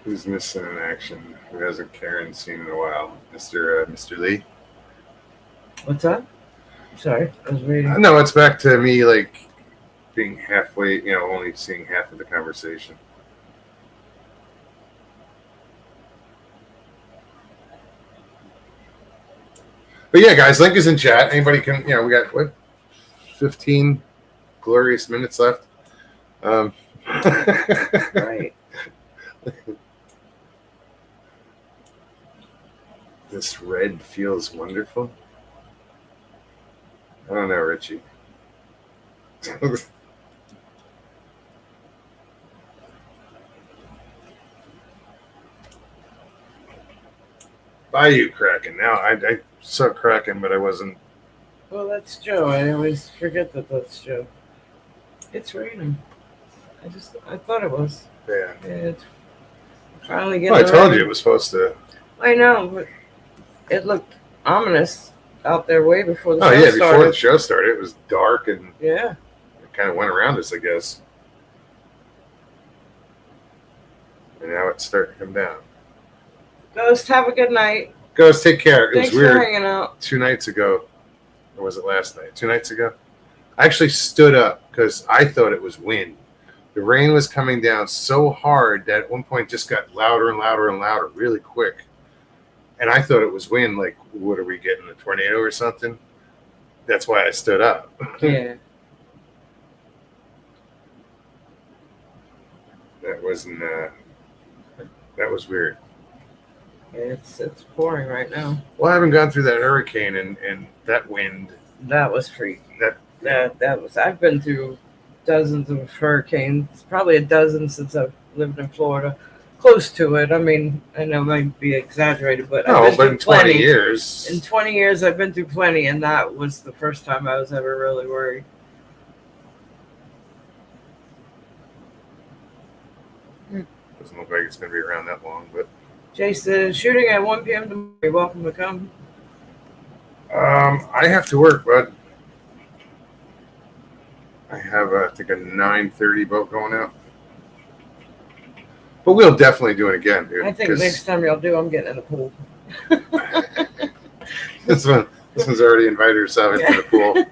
Who's missing in action? Who hasn't Karen seen in a while? Mr. Lee? What's that? Sorry, I was reading. No, it's back to me like being halfway, only seeing half of the conversation. But yeah, guys, link is in chat. Anybody can, we got, 15 glorious minutes left. Right. This red feels wonderful. I don't know, Richie. Bayou Kraken. Now, I saw Kraken, but I wasn't. Well, that's Joe. I always forget that that's Joe. It's raining. I thought it was. Yeah. It's finally getting Well, I told rain. you it was supposed to. I know, but it looked ominous out there way before the Oh, show yeah, started. before the show started, it was dark and Yeah. it kind of went around us, I guess. And now it's starting to come down. Ghost, have a good night. Ghost, take care. It Thanks was weird. for hanging out. 2 nights ago, or was it last night? 2 nights ago? I actually stood up because I thought it was wind. The rain was coming down so hard that at one point just got louder and louder and louder really quick. And I thought it was wind, like, what are we getting, a tornado or something? That's why I stood up. Yeah. That wasn't, that was weird. It's pouring right now. Well, I haven't gone through that hurricane and that wind. That was freaky. That That was. I've been through dozens of hurricanes, probably a dozen since I've lived in Florida. Close to it. I mean, I know it might be exaggerated, but I've No, been but through in 20 plenty. years. In 20 years, I've been through plenty, and that was the first time I was ever really worried. Doesn't look like it's going to be around that long, but. Jay says, shooting at 1 p.m. tomorrow. You're welcome to come. I have to work, bud. I have, I think, a 9:30 boat going out. But we'll definitely do it again, dude. I think next time y'all do, I'm getting in the pool. This one's already invited herself into the pool.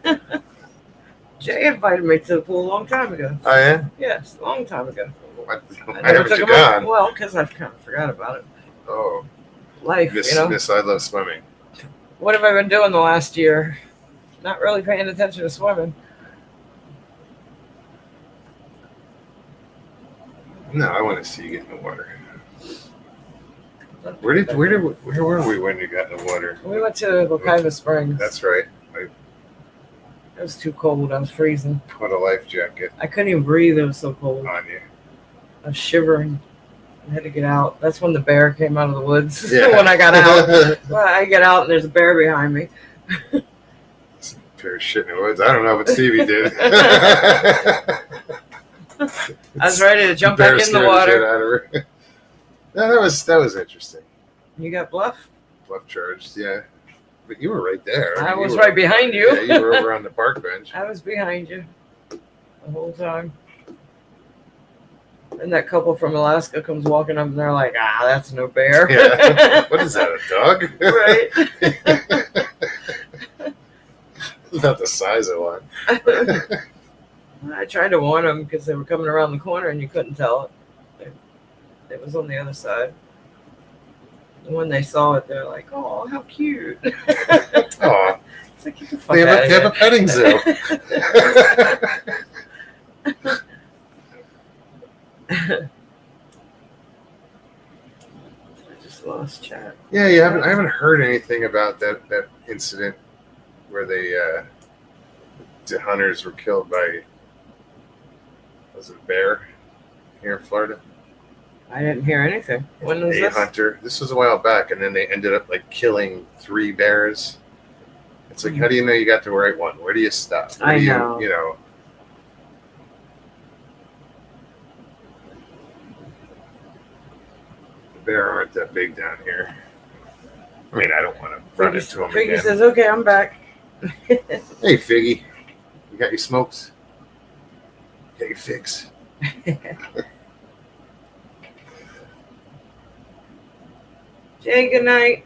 Jay invited me to the pool a long time ago. Oh, yeah? Yes, a long time ago. Why I never haven't took you him up. gone? Well, because I've kind of forgot about it. Oh, Life, Miss, you know. Miss, I love swimming. What have I been doing the last year? Not really paying attention to swimming. No, I want to see you get in the water. Where were we when you got in the water? We went to Wakaiva Springs. That's right. It was too cold. I was freezing. Put a life jacket I couldn't even breathe. It was so cold. on you. I was shivering. I had to get out. That's when the bear came out of the woods. Yeah. When I got out. Well, I get out and there's a bear behind me. Pair of shit in the woods. I don't know what Stevie did. I was ready to jump back in the water. No, that was interesting. You got bluff? Bluff charged, yeah. But you were right there. I mean, was you were- right behind you. Yeah, you were over on the park bench. I was behind you the whole time. And that couple from Alaska comes walking up and they're like, that's no bear. Yeah. What is that, a dog? Right. Not the size of one. I tried to warn them because they were coming around the corner and you couldn't tell it. It was on the other side. And when they saw it, they're like, "Oh, how cute!" Aw, It's like, get the fuck they out have a petting zoo. I just lost chat. Yeah, I haven't heard anything about that incident where the hunters were killed by, was it a bear here in Florida? I didn't hear anything. When was A this? hunter. This was a while back, and then they ended up like killing 3 bears. It's like, how do you know you got the right one? Where do you stop? Where I do know. You know. The bear aren't that big down here. I mean, I don't want to run into them Figgy again. says, "Okay, I'm back." Hey, Figgy, you got your smokes? You got your fix? Jay, good night.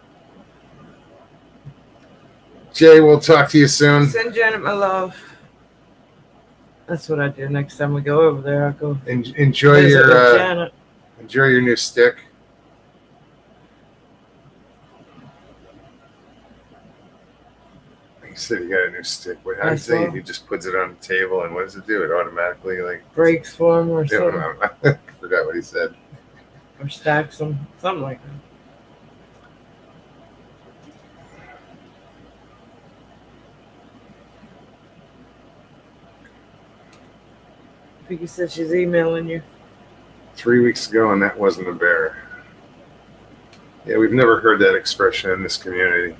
Jay, we'll talk to you soon. Send Janet my love. That's what I do next time we go over there. I go Enjoy visit with your Janet. enjoy your new stick. You said you got a new stick. What? How do I you say? saw. He just puts it on the table, and what does it do? It automatically like Breaks for him or I something, don't know. I forgot what he said. or stacks them, something like that. Piggy said she's emailing you. 3 weeks ago, and that wasn't a bear. Yeah, we've never heard that expression in this community.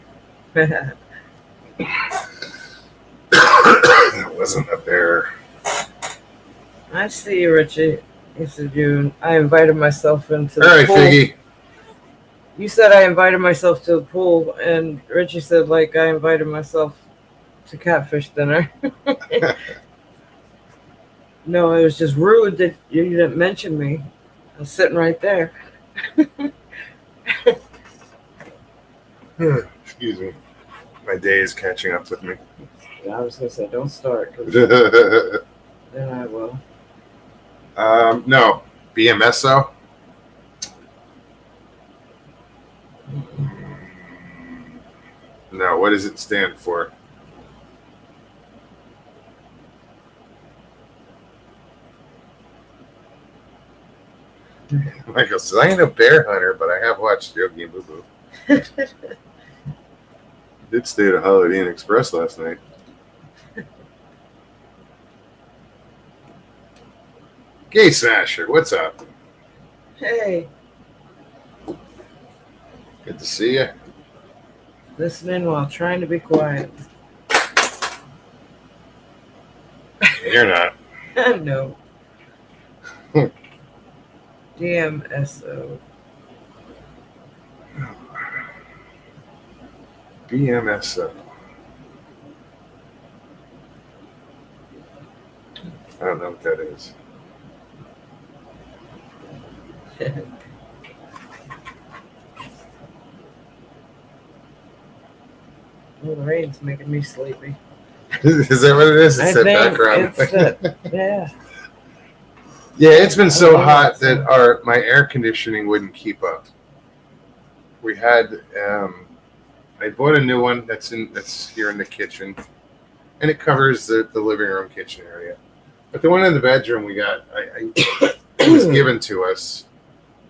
It wasn't a bear. I see you, Richie. He said I invited myself into the All right, pool. Figgy. You said I invited myself to the pool, and Richie said like I invited myself to catfish dinner. No, it was just rude that you didn't mention me. I was sitting right there. Excuse me. My day is catching up with me. I was gonna say don't start, 'cause then I will. No. BMSO? No, what does it stand for? Michael says, I ain't a bear hunter, but I have watched Yogi and Boo Boo. Did stay at a Holiday Inn Express last night. Gay Smasher, what's up? Hey, Good to see you. listening while trying to be quiet. You're not. No. DMSO. BMSO. I don't know what that is. Well, the rain's making me sleepy. Is that what it is? It's I that think background. it's that, yeah. Yeah, it's been so I hot love that my air conditioning wouldn't keep up. We had I bought a new one that's here in the kitchen, and it covers the living room kitchen area. But the one in the bedroom we got, it was given to us.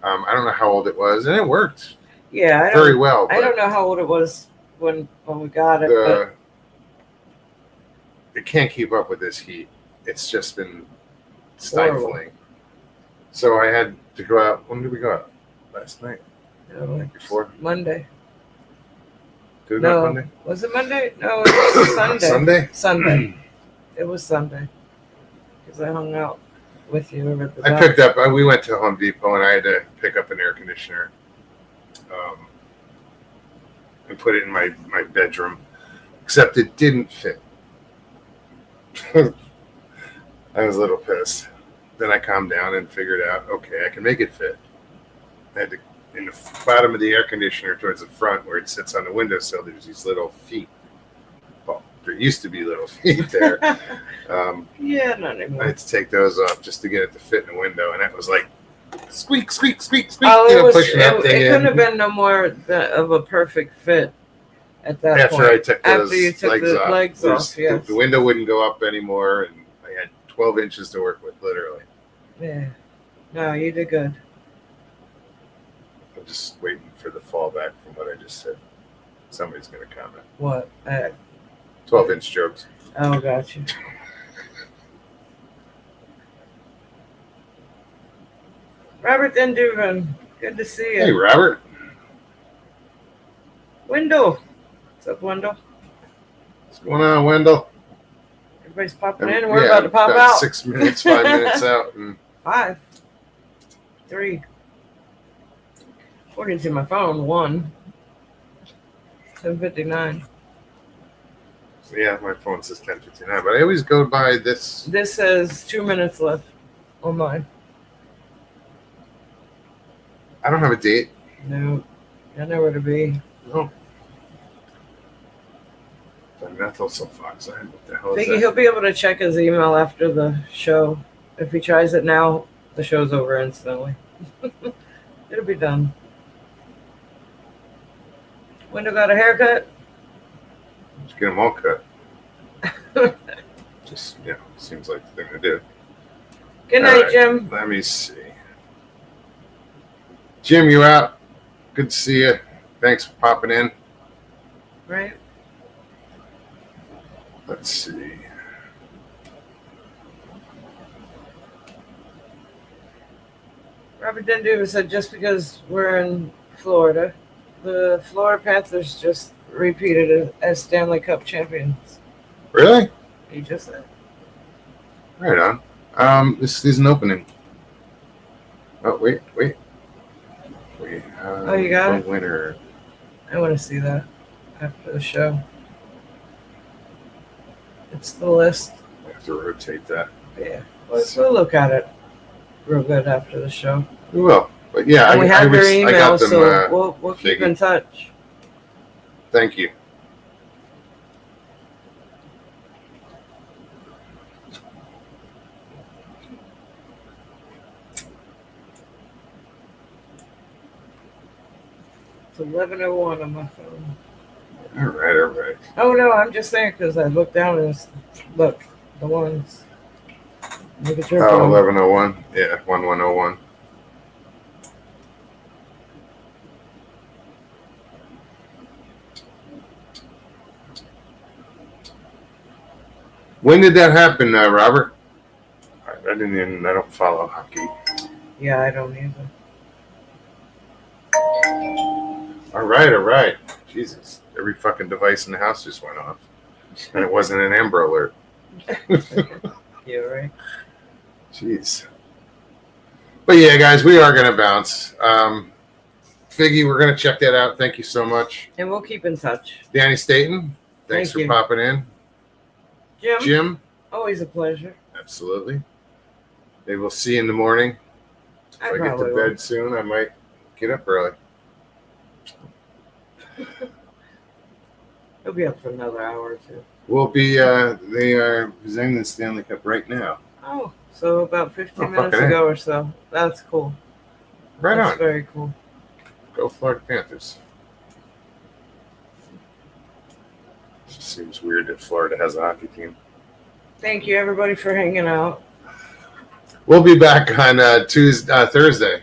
I don't know how old it was, and it worked Yeah, very well. I don't know how old it was when we got it, but it can't keep up with this heat. It's just been horrible. stifling. So I had to go out. When did we go out? Last night? No, Night before? Monday. Did we go out No, Monday? was it Monday? No, it was Sunday. Sunday? Sunday. It was Sunday. Because I hung out with you over at the I dock. picked up. We went to Home Depot and I had to pick up an air conditioner, and put it in my bedroom. Except it didn't fit. I was a little pissed. Then I calmed down and figured out, okay, I can make it fit. I had to, in the bottom of the air conditioner towards the front where it sits on the windowsill, there's these little feet. Well, there used to be little feet there. Yeah, not I anymore. had to take those off just to get it to fit in the window, and that was like squeak, squeak, squeak, squeak. Oh, Pushing that it thing couldn't in. have been no more of a perfect fit at that After point. I took those After you took legs the off, legs off, yes. the window wouldn't go up anymore, and I had 12 inches to work with, literally. Yeah. No, you did good. I'm just waiting for the fallback from what I just said. Somebody's going to comment. What? 12-inch jokes. Oh, got you. Robert Denduven, good to see you. Hey, Robert. Wendell. What's up, Wendell? What's going on, Wendell? Everybody's popping in. We're about to pop about out. 6 minutes, 5 minutes out. And 5, 3. According to my phone, 1. 10:59. yeah, my phone says 10:59, but I always go by this. This says 2 minutes left on mine. I don't have a date. No, I know where to be. No. That's also Fox. What the hell is Figure that? he'll be able to check his email after the show. If he tries it now, the show's over instantly. It'll be done. Wendell got a haircut? Just get them all cut. Just, seems like the thing to do. Good All night, right, Jim. Let me see. Jim, you out? Good to see you. Thanks for popping in. Right? Let's see. Robert Denduva said just because we're in Florida, the Florida Panthers just repeated as Stanley Cup champions. Really? He just said. Right on. This is an opening. Oh, wait. Oh, you got it? Winner. I want to see that after the show. It's the list. I have to rotate that. Yeah. We'll look at it real good after the show. We will. But yeah, And we have their I email, got them. so we'll keep figured. in touch. Thank you. It's 11:01 on my phone. All right. Oh no, I'm just saying because I looked down and look, the ones. Look at your Oh, phone. 1101. Yeah, 1101. When did that happen, Robert? I didn't and I don't follow hockey. Yeah, I don't either. All right. Jesus, every fucking device in the house just went off, and it wasn't an Amber Alert. You're right. Jeez. But yeah, guys, we are gonna bounce. Figgy, we're gonna check that out. Thank you so much. And we'll keep in touch. Danny Staten, thanks Thank for you. popping in. Jim, Always a pleasure. absolutely. Maybe we'll see you in the morning. If I get to bed soon, I might get up early. He'll be up for another hour or two. We'll be. They are presenting the Stanley Cup right now. Oh, so about 15 minutes fucking ago or so. That's cool. Right That's on. very cool. Go Florida Panthers. Just seems weird that Florida has a hockey team. Thank you, everybody, for hanging out. We'll be back on Thursday.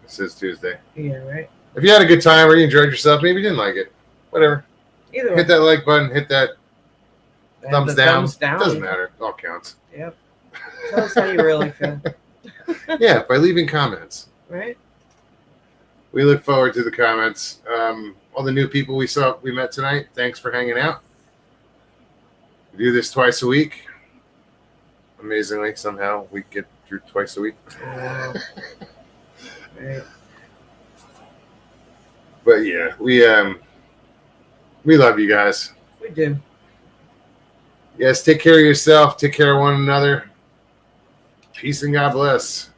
This is Tuesday. Yeah, right. If you had a good time or you enjoyed yourself, maybe you didn't like it, whatever. Either way. Hit that like button. Hit that And thumbs the down. Thumbs down. Doesn't matter. It all counts. Yep. Tell us how you really feel. Yeah, by leaving comments. Right? We look forward to the comments. All the new people we met tonight, thanks for hanging out. We do this twice a week. Amazingly, somehow we get through twice a week. Wow. Right. But yeah, we love you guys. We do. Yes, take care of yourself. Take care of one another. Peace and God bless.